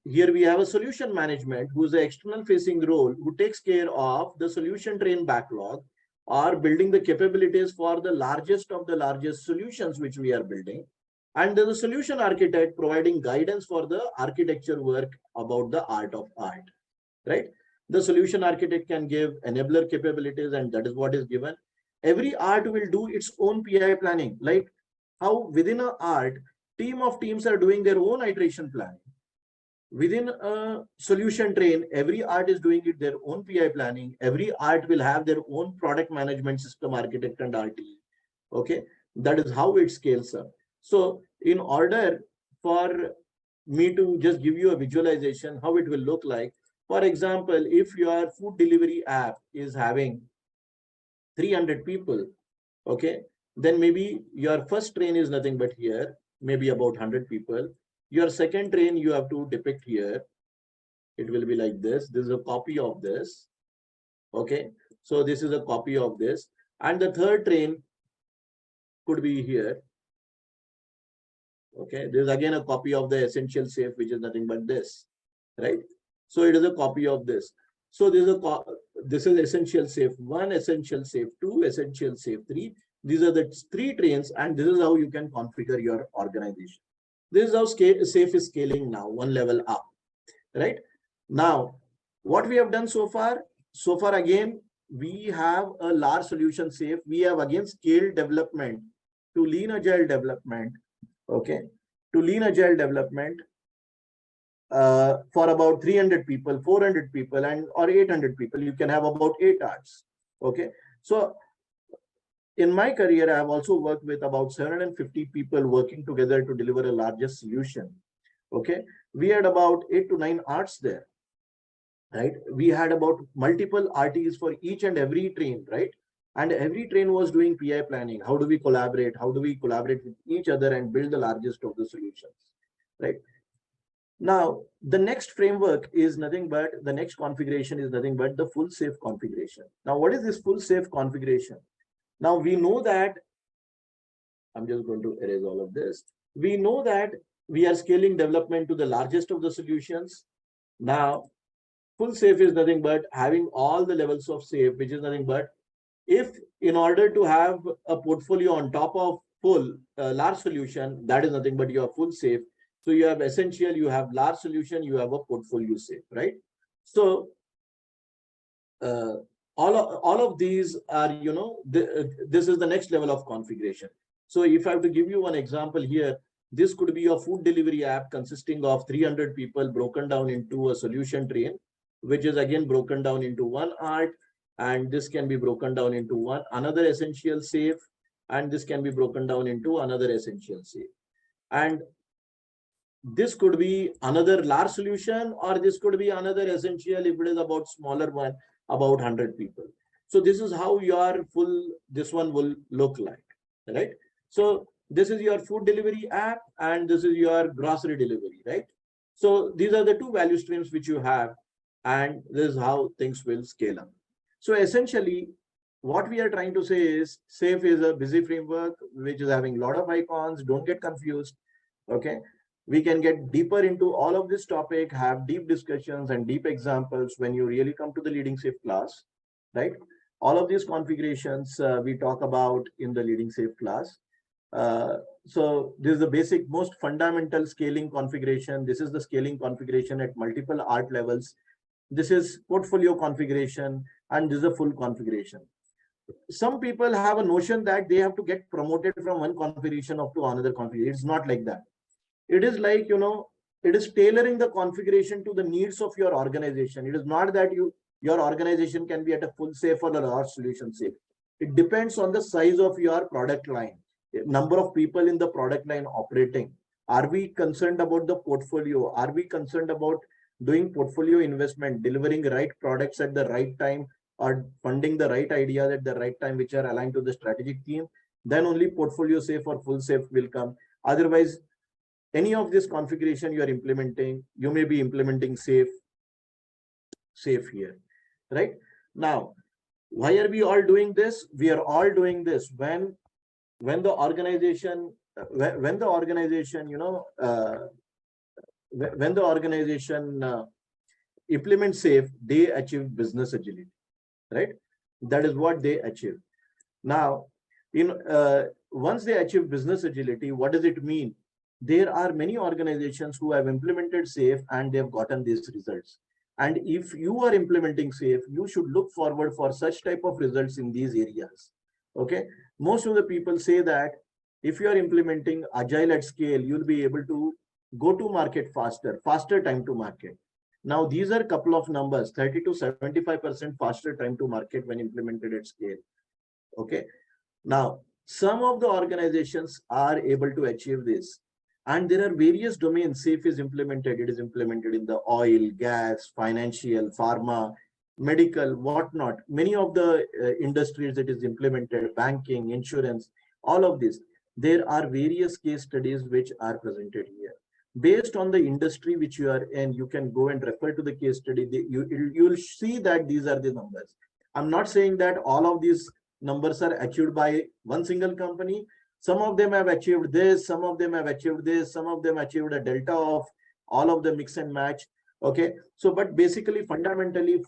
here we have a solution management who's the external facing role who takes care of the solution train backlog or building the capabilities for the largest of the largest solutions which we are building. And there's a solution architect providing guidance for the architecture work about the art of art, right? The solution architect can give enabler capabilities, and that is what is given. Every art will do its own PI planning, like how within a art, team of teams are doing their own iteration planning. Within a solution train, every art is doing it their own PI planning. Every art will have their own product management system architect and RT. Okay, that is how it scales up. So in order for me to just give you a visualization how it will look like, for example, if your food delivery app is having 300 people, okay, then maybe your first train is nothing but here, maybe about 100 people. Your second train you have to depict here. It will be like this. This is a copy of this. Okay, so this is a copy of this. And the third train could be here. Okay, this is again a copy of the essential safe, which is nothing but this, right? So it is a copy of this. So this is essential safe 1, essential safe 2, essential safe 3. These are the 3 trains, and this is how you can configure your organization. This is how safe is scaling now, 1 level up, right? Now, what we have done so far again, we have a large solution safe. We have again scaled development to lean agile development, okay, to lean agile development for about 300 people, 400 people, and or 800 people. You can have about 8 arts, okay. So in my career, I have also worked with about 750 people working together to deliver a largest solution. Okay, we had about 8 to 9 arts there, right? We had about multiple RTs for each and every train, right? And every train was doing PI planning. How do we collaborate? How do we collaborate with each other and build the largest of the solutions, right? Now, the next framework is nothing but, the next configuration is nothing but the full safe configuration. Now, what is this full safe configuration? Now, we know that, I'm just going to erase all of this. We know that we are scaling development to the largest of the solutions. Now, full safe is nothing but having all the levels of safe, which is nothing but, if in order to have a portfolio on top of full large solution, that is nothing but your full safe. So you have essential, you have large solution, you have a portfolio safe, right? So all of these are, you know, this is the next level of configuration. So if I have to give you one example here, this could be a food delivery app consisting of 300 people broken down into a solution train, which is again broken down into one art, and this can be broken down into another essential safe, and this can be broken down into another essential safe. And this could be another large solution, or this could be another essential if it is about smaller one, about 100 people. So this is how your this one will look like, right? So this is your food delivery app, and this is your grocery delivery, right? So these are the 2 value streams which you have, and this is how things will scale up. So essentially, what we are trying to say is SAFE is a busy framework which is having a lot of icons. Don't get confused, okay? We can get deeper into all of this topic, have deep discussions and deep examples when you really come to the Leading Safe class, right? All of these configurations we talk about in the Leading Safe class. So this is the basic, most fundamental scaling configuration. This is the scaling configuration at multiple art levels. This is portfolio configuration, and this is a full configuration. Some people have a notion that they have to get promoted from one configuration up to another configuration. It's not like that. It is like, you know, it is tailoring the configuration to the needs of your organization. It is not that your organization can be at a full safe or a large solution safe. It depends on the size of your product line, number of people in the product line operating. Are we concerned about the portfolio? Are we concerned about doing portfolio investment, delivering right products at the right time, or funding the right ideas at the right time, which are aligned to the strategic theme? Then only portfolio safe or full safe will come. Otherwise, any of this configuration you are implementing, you may be implementing safe here, right? Now, why are we all doing this? We are all doing this when the organization, you know, when the organization implements SAFe, they achieve business agility, right? That is what they achieve. Now, once they achieve business agility, what does it mean? There are many organizations who have implemented SAFe and they've gotten these results. And if you are implementing SAFe, you should look forward for such type of results in these areas. Okay. Most of the people say that if you are implementing Agile at scale, you'll be able to go to market faster time to market. Now, these are a couple of numbers, 30 to 75% faster time to market when implemented at scale. Okay. Now, some of the organizations are able to achieve this. And there are various domains SAFe is implemented. It is implemented in the oil, gas, financial, pharma, medical, whatnot. Many of the industries it is implemented, banking, insurance, all of this. There are various case studies which are presented here. Based on the industry which you are in, you can go and refer to the case study. You'll see that these are the numbers. I'm not saying that all of these numbers are achieved by one single company. Some of them have achieved this, some of them have achieved this, some of them achieved a delta of all of the mix and match. Okay. So, but basically, fundamentally,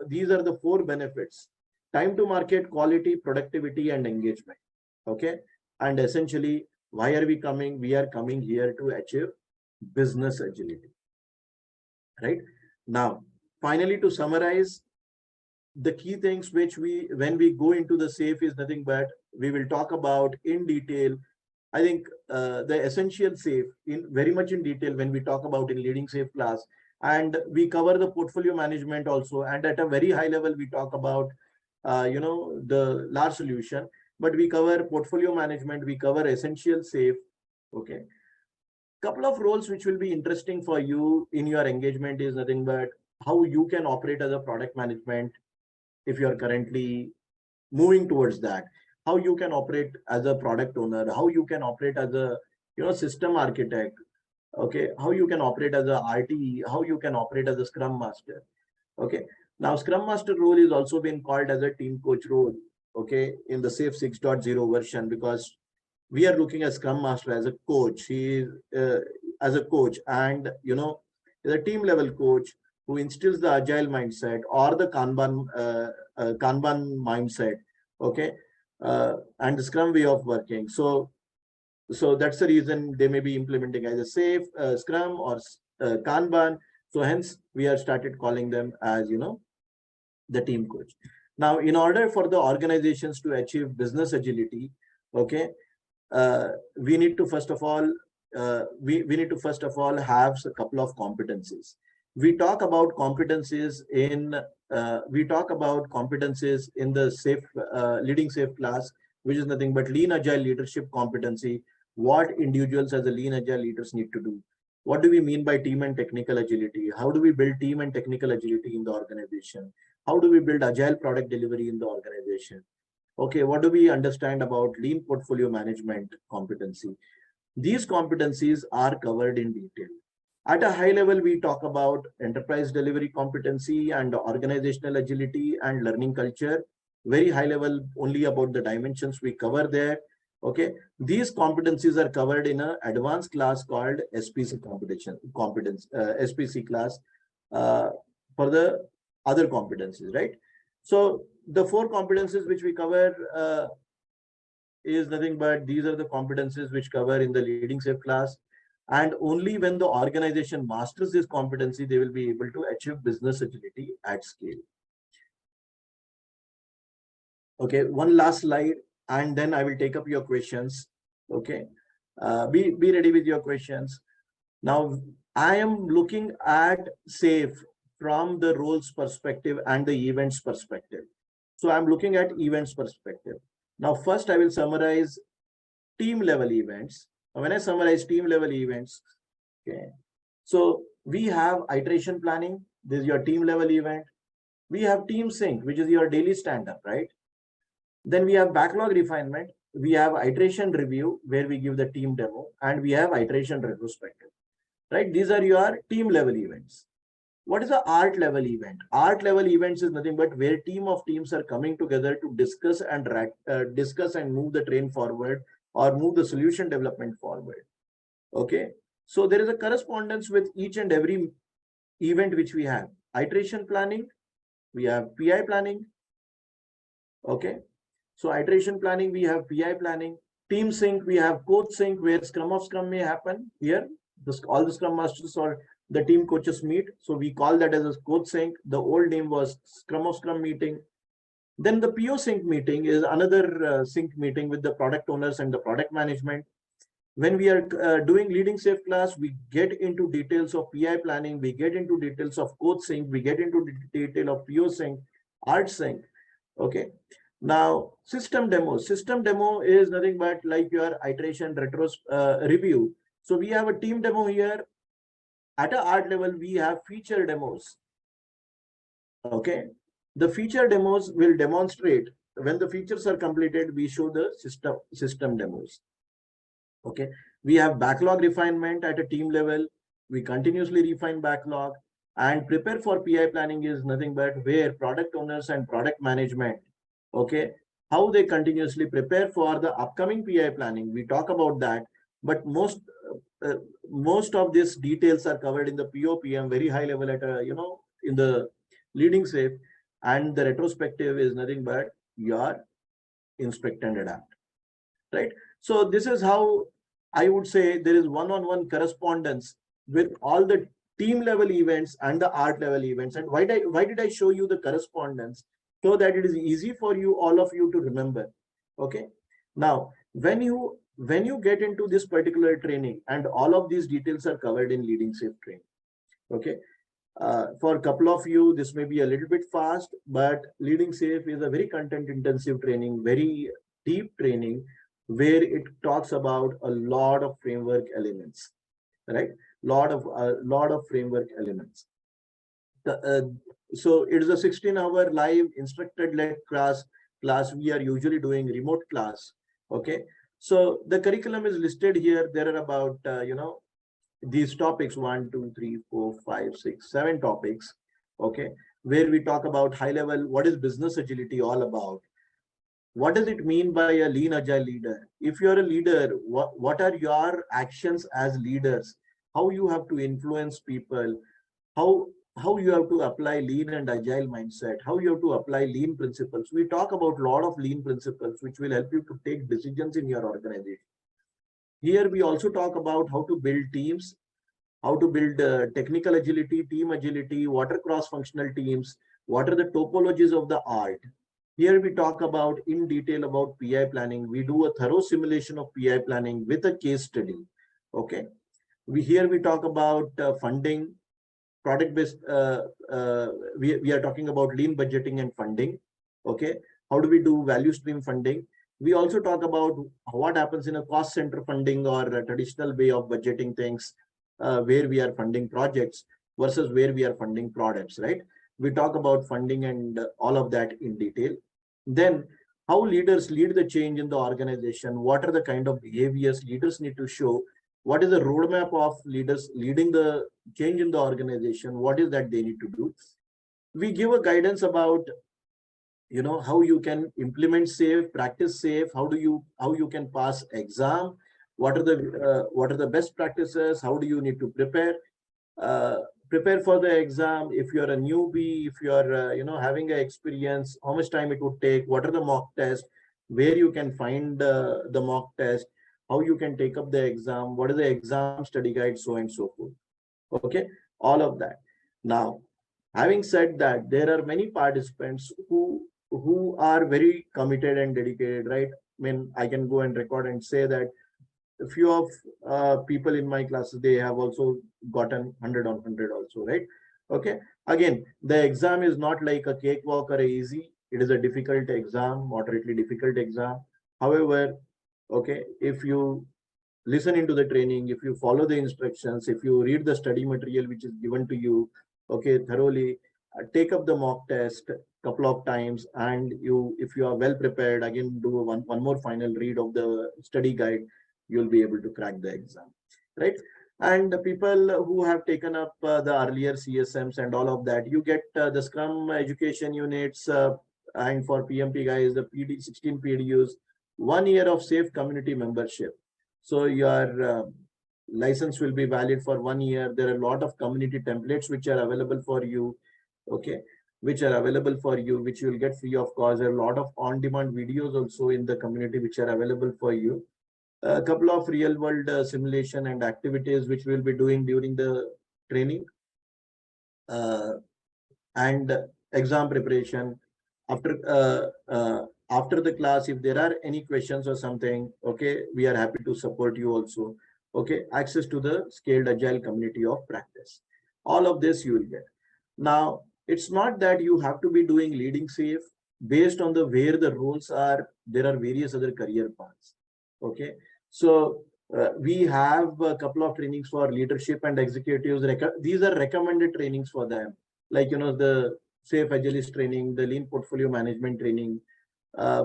these are the four benefits: time to market, quality, productivity, and engagement. Okay. And essentially, why are we coming? We are coming here to achieve business agility. Right. Now, finally, to summarize, the key things which when we go into the SAFe is nothing but we will talk about in detail. I think the essential SAFe in very much in detail when we talk about in leading SAFe class, and we cover the portfolio management also. And at a very high level, we talk about, the large solution, but we cover portfolio management, we cover essential SAFe. Okay. Couple of roles which will be interesting for you in your engagement is nothing but how you can operate as a product management. If you are currently moving towards that, how you can operate as a product owner, how you can operate as a system architect, okay, how you can operate as a RTE, how you can operate as a Scrum Master. Okay. Now, Scrum Master role is also been called as a team coach role, okay, in the SAFe 6.0 version, because we are looking at Scrum Master as a coach. He is as a coach, and is a team level coach who instills the agile mindset or the Kanban mindset, okay, and the Scrum way of working. So that's the reason they may be implementing as a SAFe, Scrum, or Kanban. So hence we are started calling them as the team coach. Now, in order for the organizations to achieve business agility, okay, we need to first of all have a couple of competencies. We talk about competencies in the SAFe leading SAFe class, which is nothing but Lean Agile leadership competency. What individuals as a Lean Agile leaders need to do. What do we mean by team and technical agility? How do we build team and technical agility in the organization? How do we build agile product delivery in the organization? Okay, what do we understand about lean portfolio management competency? These competencies are covered in detail. At a high level, we talk about enterprise delivery competency and organizational agility and learning culture. Very high level, only about the dimensions we cover there. Okay, these competencies are covered in an advanced class called SPC SPC class for the other competencies, right? So the four competencies which we cover is nothing but these are the competencies which cover in the leading SAFe class. And only when the organization masters this competency, they will be able to achieve business agility at scale. Okay, one last slide, and then I will take up your questions. Okay, be ready with your questions. Now, I am looking at SAFe from the roles perspective and the events perspective. So I'm looking at events perspective. Now, first I will summarize team level events. When I summarize team level events, okay, so we have iteration planning. This is your team level event. We have team sync, which is your daily stand-up, right? Then we have backlog refinement. We have iteration review, where we give the team demo, and we have iteration retrospective, right? These are your team level events. What is the art level event? Art level events is nothing but where team of teams are coming together to discuss and move the train forward or move the solution development forward. Okay. So there is a correspondence with each and every event which we have. Iteration planning, we have PI planning. Okay. So iteration planning, we have PI planning. Team sync, we have coach sync, where Scrum of Scrum may happen here. All the Scrum Masters or the team coaches meet. So we call that as a coach sync. The old name was Scrum of Scrum meeting. Then the PO sync meeting is another sync meeting with the product owners and the product management. When we are doing leading safe class, we get into details of PI planning, we get into details of code sync, we get into detail of PO sync, art sync. Okay. Now, system demo. System demo is nothing but like your iteration review. So we have a team demo here. At a art level, we have feature demos. Okay. The feature demos will demonstrate when the features are completed, we show the system demos. Okay. We have backlog refinement at a team level. We continuously refine backlog, and prepare for PI planning is nothing but where product owners and product management, okay, how they continuously prepare for the upcoming PI planning. We talk about that, but most of these details are covered in the POPM, very high level at a, in the leading safe, and the retrospective is nothing but your inspect and adapt, right? So this is how I would say there is one-on-one correspondence with all the team level events and the art level events. And why did I show you the correspondence? So that it is easy for you, all of you, to remember. Okay. Now, when you get into this particular training, and all of these details are covered in leading safe training. Okay. For a couple of you, this may be a little bit fast, but leading safe is a very content intensive training, very deep training, where it talks about a lot of framework elements, right? Lot of framework elements. So it is a 16-hour live instructor-led class. We are usually doing remote class. Okay. So the curriculum is listed here. There are about, these topics, 1, 2, 3, 4, 5, 6, 7 topics. Okay. Where we talk about high level, what is business agility all about? What does it mean by a lean agile leader? If you're a leader, what are your actions as leaders? How you have to influence people? How you have to apply lean and agile mindset? How you have to apply lean principles? We talk about a lot of lean principles, which will help you to take decisions in your organization. Here we also talk about how to build teams, how to build technical agility, team agility, what are cross-functional teams, what are the topologies of the art. Here we talk about in detail about PI planning. We do a thorough simulation of PI planning with a case study. Okay. Here we talk about funding, product-based. We are talking about lean budgeting and funding. Okay. How do we do value stream funding? We also talk about what happens in a cost center funding or a traditional way of budgeting things, where we are funding projects versus where we are funding products, right? We talk about funding and all of that in detail. Then how leaders lead the change in the organization. What are the kind of behaviors leaders need to show? What is the roadmap of leaders leading the change in the organization? What is that they need to do? We give a guidance about, how you can implement safe, practice safe, how you can pass exam, what are the best practices, how do you need to prepare for the exam. If you're a newbie, if you're having an experience, how much time it would take, what are the mock tests, where you can find the mock test, how you can take up the exam, what is the exam study guide, so and so forth. Okay, all of that. Now, having said that, there are many participants who are very committed and dedicated, right? I mean, I can go and record and say that a few of people in my classes, they have also gotten 100 on 100 also, right? Okay. Again, the exam is not like a cakewalk or a easy. It is a difficult exam, moderately difficult exam. However, okay, if you listen into the training, if you follow the instructions, if you read the study material which is given to you, okay, thoroughly, take up the mock test couple of times, and if you are well prepared, again do one more final read of the study guide, you'll be able to crack the exam, right? And the people who have taken up the earlier CSMs and all of that, you get the Scrum education units, and for PMP guys, the 16 PDUs, 1 year of safe community membership. So you are license will be valid for 1 year. There are a lot of community templates which are available for you, okay, which are available for you, which you will get free of cost. There are a lot of on-demand videos also in the community which are available for you. A couple of real-world simulation and activities which we'll be doing during the training, and exam preparation. After the class, if there are any questions or something, okay, we are happy to support you also. Okay, access to the scaled agile community of practice. All of this you will get. Now, it's not that you have to be doing leading safe. Based on the where the roles are, there are various other career paths. Okay, so we have a couple of trainings for leadership and executives. These are recommended trainings for them, like the safe agilist training, the lean portfolio management training.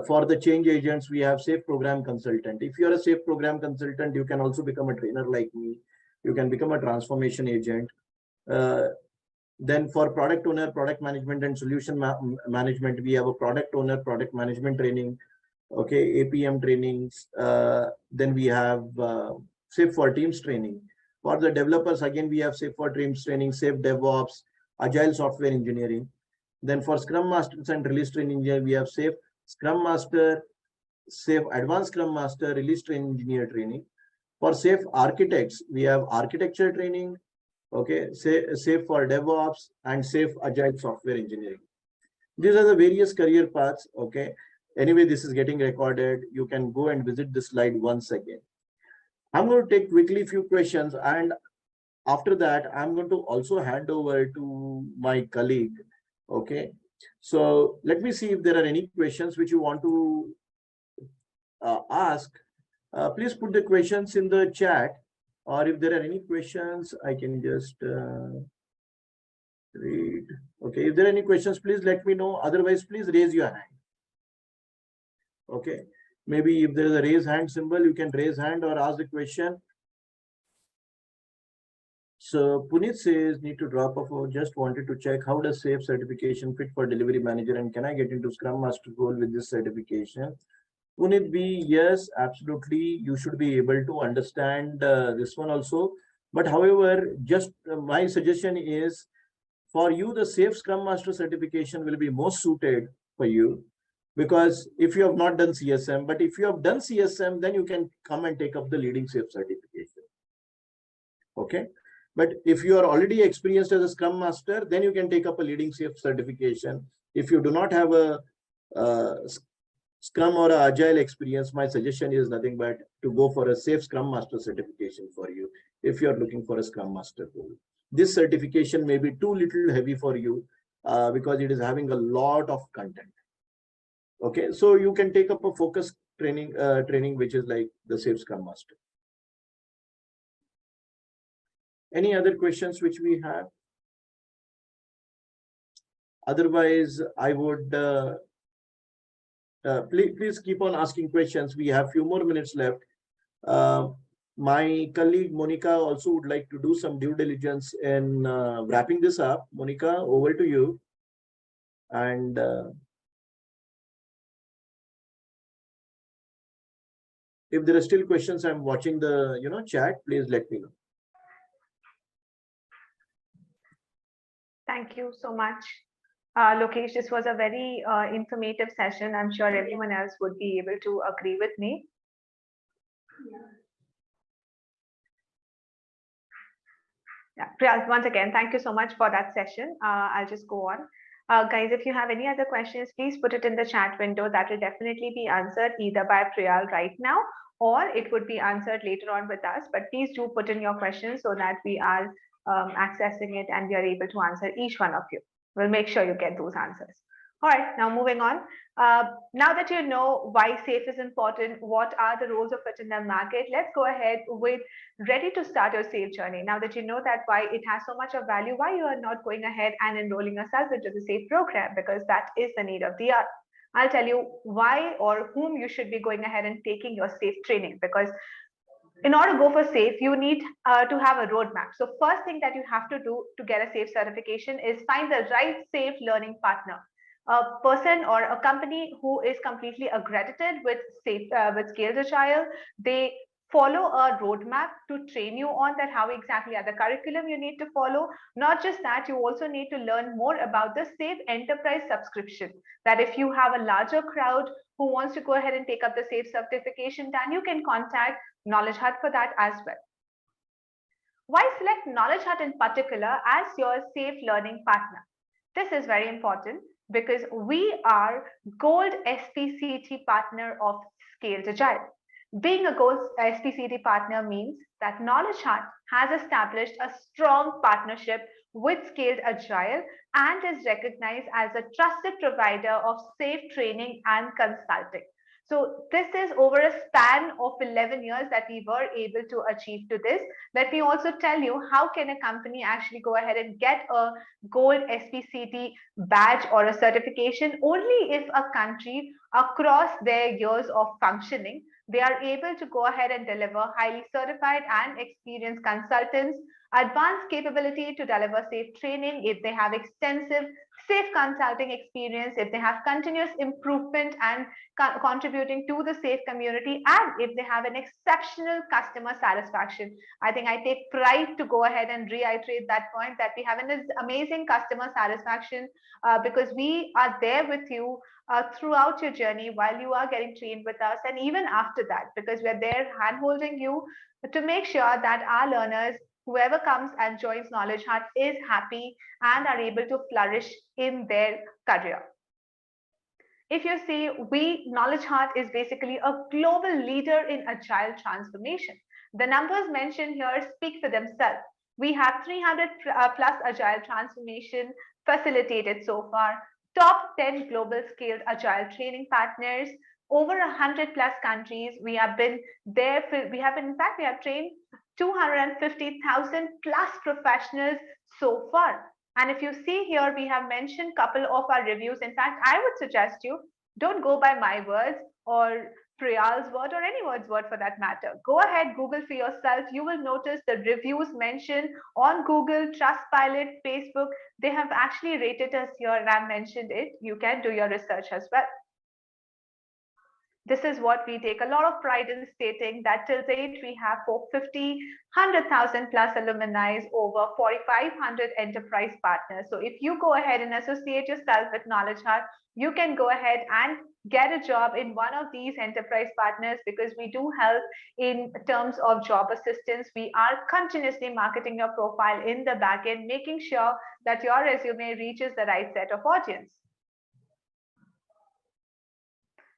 For the change agents, we have safe program consultant. If you're a safe program consultant, you can also become a trainer like me. You can become a transformation agent. Then for product owner, product management and solution management, we have a product owner, product management training. Okay, APM trainings. Then we have safe for teams training. For the developers, again, we have safe for teams training, safe DevOps, agile software engineering. Then for Scrum Masters and release training engineer, we have safe Scrum Master, safe Advanced Scrum Master, release training engineer training. For safe architects, we have architecture training, okay, safe for DevOps and safe agile software engineering. These are the various career paths, okay. Anyway, this is getting recorded. You can go and visit this slide once again. I'm going to take quickly a few questions, and after that, I'm going to also hand over to my colleague. Okay, so let me see if there are any questions which you want to ask. Please put the questions in the chat, or if there are any questions, I can just read. Okay, if there are any questions, please let me know. Otherwise, please raise your hand. Okay, maybe if there is a raise hand symbol, you can raise hand or ask the question. So Puneet says, need to drop off. Just wanted to check, how does SAFE certification fit for delivery manager, and can I get into Scrum Master role with this certification? Puneet B, yes, absolutely. You should be able to understand this one also. But however, just my suggestion is, for you, the SAFE Scrum Master certification will be most suited for you. Because if you have not done CSM, but if you have done CSM, then you can come and take up the leading SAFE certification. Okay. But if you are already experienced as a Scrum Master, then you can take up a leading SAFE certification. If you do not have a Scrum or a Agile experience, my suggestion is nothing but to go for a SAFE Scrum Master certification for you if you are looking for a Scrum Master role. This certification may be too little heavy for you because it is having a lot of content. Okay, so you can take up a focus training, which is like the SAFE Scrum Master. Any other questions which we have? Otherwise, I would please keep on asking questions. We have few more minutes left. My colleague Monica also would like to do some due diligence in wrapping this up. Monica, over to you. And if there are still questions, I'm watching the chat. Please let me know. Thank you so much, Lokesh. This was a very informative session. I'm sure everyone else would be able to agree with me. Yeah, Priyal, once again, thank you so much for that session. I'll just go on. Guys, if you have any other questions, please put it in the chat window. That will definitely be answered either by Priyal right now, or it would be answered later on with us. But please do put in your questions so that we are accessing it and we are able to answer each one of you. We'll make sure you get those answers. All right, now moving on. Now that you know why SAFE is important, what are the roles of it in the market, let's go ahead with ready to start your SAFE journey. Now that you know that why it has so much of value, why you are not going ahead and enrolling yourself into the SAFE program, because that is the need of the hour. I'll tell you why or whom you should be going ahead and taking your SAFE training, because in order to go for SAFE, you need to have a roadmap. So first thing that you have to do to get a SAFE certification is find the right SAFE learning partner. A person or a company who is completely accredited with SAFE, with Scaled Agile. They follow a roadmap to train you on that how exactly are the curriculum you need to follow. Not just that, you also need to learn more about the Safe Enterprise subscription. That if you have a larger crowd who wants to go ahead and take up the Safe certification, then you can contact KnowledgeHut for that as well. Why select KnowledgeHut in particular as your safe learning partner? This is very important because we are Gold SPCT partner of Scaled Agile. Being a Gold SPCT partner means that KnowledgeHut has established a strong partnership with Scaled Agile and is recognized as a trusted provider of safe training and consulting. So this is over a span of 11 years that we were able to achieve to this. Let me also tell you how can a company actually go ahead and get a gold SPCT badge or a certification. Only if a country across their years of functioning, they are able to go ahead and deliver highly certified and experienced consultants, advanced capability to deliver safe training, if they have extensive safe consulting experience, if they have continuous improvement and contributing to the safe community, and if they have an exceptional customer satisfaction. I think I take pride to go ahead and reiterate that point that we have an amazing customer satisfaction because we are there with you throughout your journey while you are getting trained with us, and even after that, because we're there hand holding you to make sure that our learners, whoever comes and joins KnowledgeHut, is happy and are able to flourish in their career. If you see, KnowledgeHut is basically a global leader in agile transformation. The numbers mentioned here speak for themselves. We have 300 plus agile transformation facilitated so far, top 10 global scaled agile training partners, over 100 plus countries. We have been there, in fact, we have trained 250,000 plus professionals so far. And if you see here, we have mentioned a couple of our reviews. In fact, I would suggest you don't go by my words or Priyal's word or anyone's word for that matter. Go ahead, Google for yourself. You will notice the reviews mentioned on Google, Trustpilot, Facebook. They have actually rated us here and I mentioned it. You can do your research as well. This is what we take a lot of pride in stating that till date we have 450, 100,000 plus alumni, over 4,500 enterprise partners. So if you go ahead and associate yourself with KnowledgeHut, you can go ahead and get a job in one of these enterprise partners because we do help in terms of job assistance. We are continuously marketing your profile in the backend, making sure that your resume reaches the right set of audience.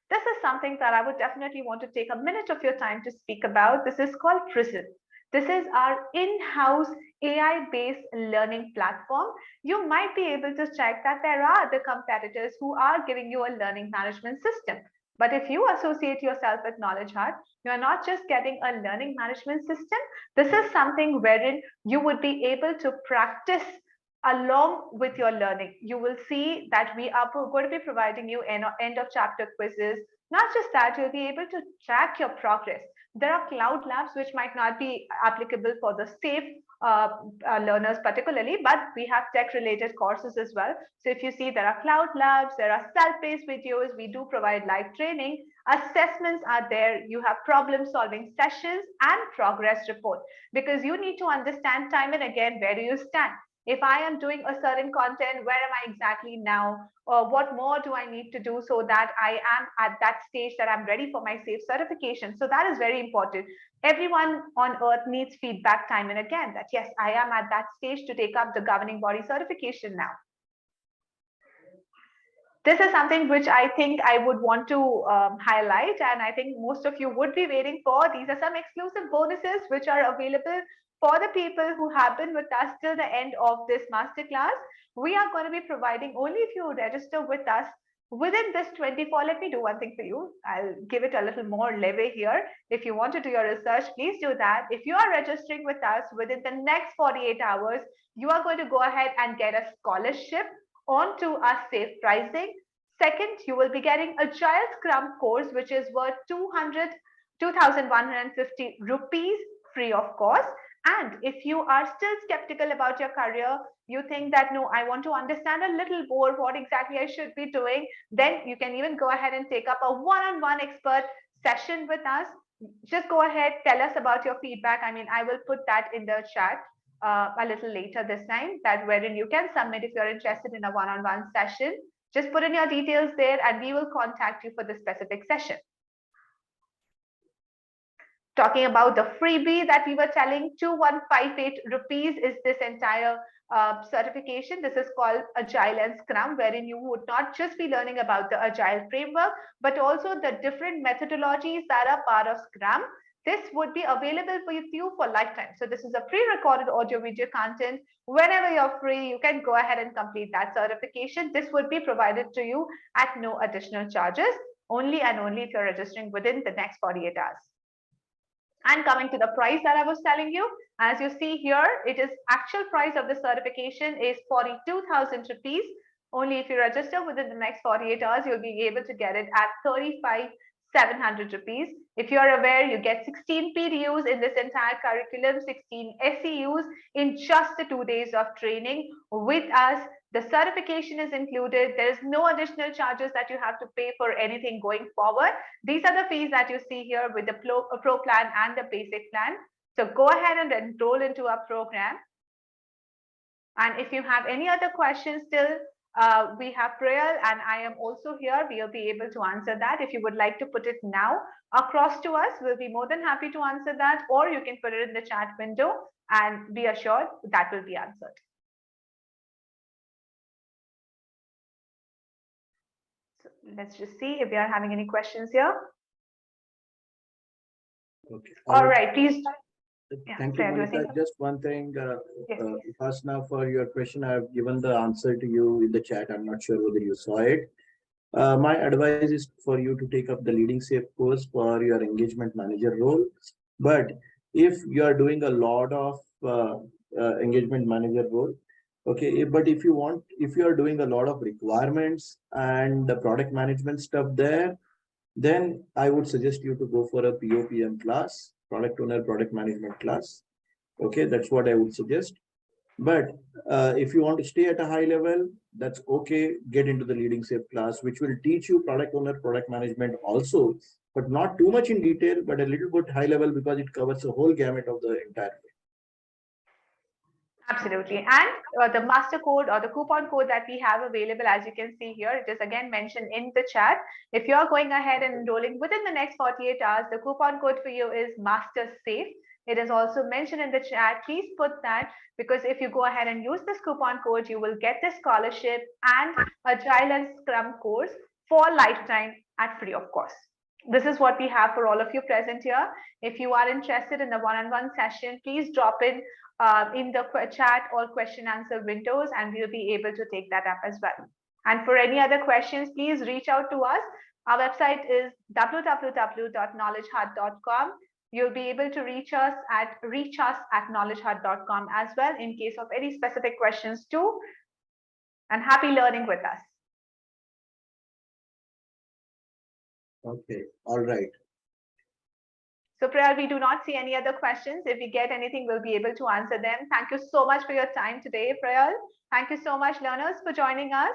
This is something that I would definitely want to take a minute of your time to speak about. This is called PRISM. This is our in-house AI-based learning platform. You might be able to check that there are other competitors who are giving you a learning management system. But if you associate yourself with KnowledgeHut, you are not just getting a learning management system. This is something wherein you would be able to practice along with your learning. You will see that we are going to be providing you end of chapter quizzes. Not just that, you'll be able to track your progress. There are cloud labs which might not be applicable for the safe learners particularly, but we have tech related courses as well. So if you see, there are cloud labs, there are self-paced videos, we do provide live training, assessments are there, you have problem solving sessions and progress report, because you need to understand time and again, where do you stand? If I am doing a certain content, where am I exactly now? Or what more do I need to do so that I am at that stage that I'm ready for my safe certification? So that is very important. Everyone on earth needs feedback time and again that, yes, I am at that stage to take up the governing body certification now. This is something which I think I would want to highlight, and I think most of you would be waiting for. These are some exclusive bonuses which are available for the people who have been with us till the end of this masterclass. We are going to be providing, only if you register with us within this 24. Let me do one thing for you. I'll give it a little more leeway here. If you want to do your research, please do that. If you are registering with us within the next 48 hours, you are going to go ahead and get a scholarship onto our safe pricing. Second, you will be getting Agile Scrum course, which is worth 2,150 rupees free of cost. And if you are still skeptical about your career, you think that, no, I want to understand a little more what exactly I should be doing, then you can even go ahead and take up a one-on-one expert session with us. just go ahead, tell us about your feedback. I mean, I will put that in the chat a little later this time, that wherein you can submit if you're interested in a one-on-one session. Just put in your details there and we will contact you for the specific session. Talking about the freebie that we were telling, 2158 rupees is this entire certification. This is called Agile and Scrum, wherein you would not just be learning about the Agile framework, but also the different methodologies that are part of Scrum. This would be available for you for lifetime. So this is a pre-recorded audio video content. Whenever you're free, you can go ahead and complete that certification. This would be provided to you at no additional charges, only and only if you're registering within the next 48 hours. And coming to the price that I was telling you, as you see here, it is actual price of the certification is 42,000 rupees. Only if you register within the next 48 hours, you'll be able to get it at 35,700 rupees. If you're aware, you get 16 PDUs in this entire curriculum, 16 SEUs in just the 2 days of training with us. The certification is included. There is no additional charges that you have to pay for anything going forward. These are the fees that you see here with the pro plan and the basic plan. So go ahead and enroll into our program. And if you have any other questions still, we have Priyal and I am also here. We'll be able to answer that. If you would like to put it now across to us, we'll be more than happy to answer that, or you can put it in the chat window and be assured that will be answered. So let's just see if we are having any questions here. Okay. All right, please. Yeah, thank you, Monica. Just one thing, first now for your question, I have given the answer to you in the chat. I'm not sure whether you saw it. My advice is for you to take up the Leading Safe course for your engagement manager role. But if you are doing a lot of engagement manager role, okay, but if you are doing a lot of requirements and the product management stuff there, then I would suggest you to go for a POPM class, product owner product management class. Okay, that's what I would suggest. But if you want to stay at a high level, that's okay. Get into the Leading Safe class, which will teach you product owner product management also, but not too much in detail, but a little bit high level because it covers the whole gamut of the entire thing. Absolutely. And the master code or the coupon code that we have available, as you can see here, it is again mentioned in the chat. If you're going ahead and enrolling within the next 48 hours, the coupon code for you is Master Safe. It is also mentioned in the chat. Please put that, because if you go ahead and use this coupon code, you will get the scholarship and Agile and Scrum course for lifetime at free of cost. This is what we have for all of you present here. If you are interested in the one-on-one session, please drop in the chat or question answer windows, and we'll be able to take that up as well. And for any other questions, please reach out to us. Our website is www.knowledgehut.com. You'll be able to reach us at knowledgehut.com as well in case of any specific questions too. And happy learning with us. Okay, all right. So Priyal, we do not see any other questions. If we get anything, we'll be able to answer them. Thank you so much for your time today, Priyal. Thank you so much, learners, for joining us.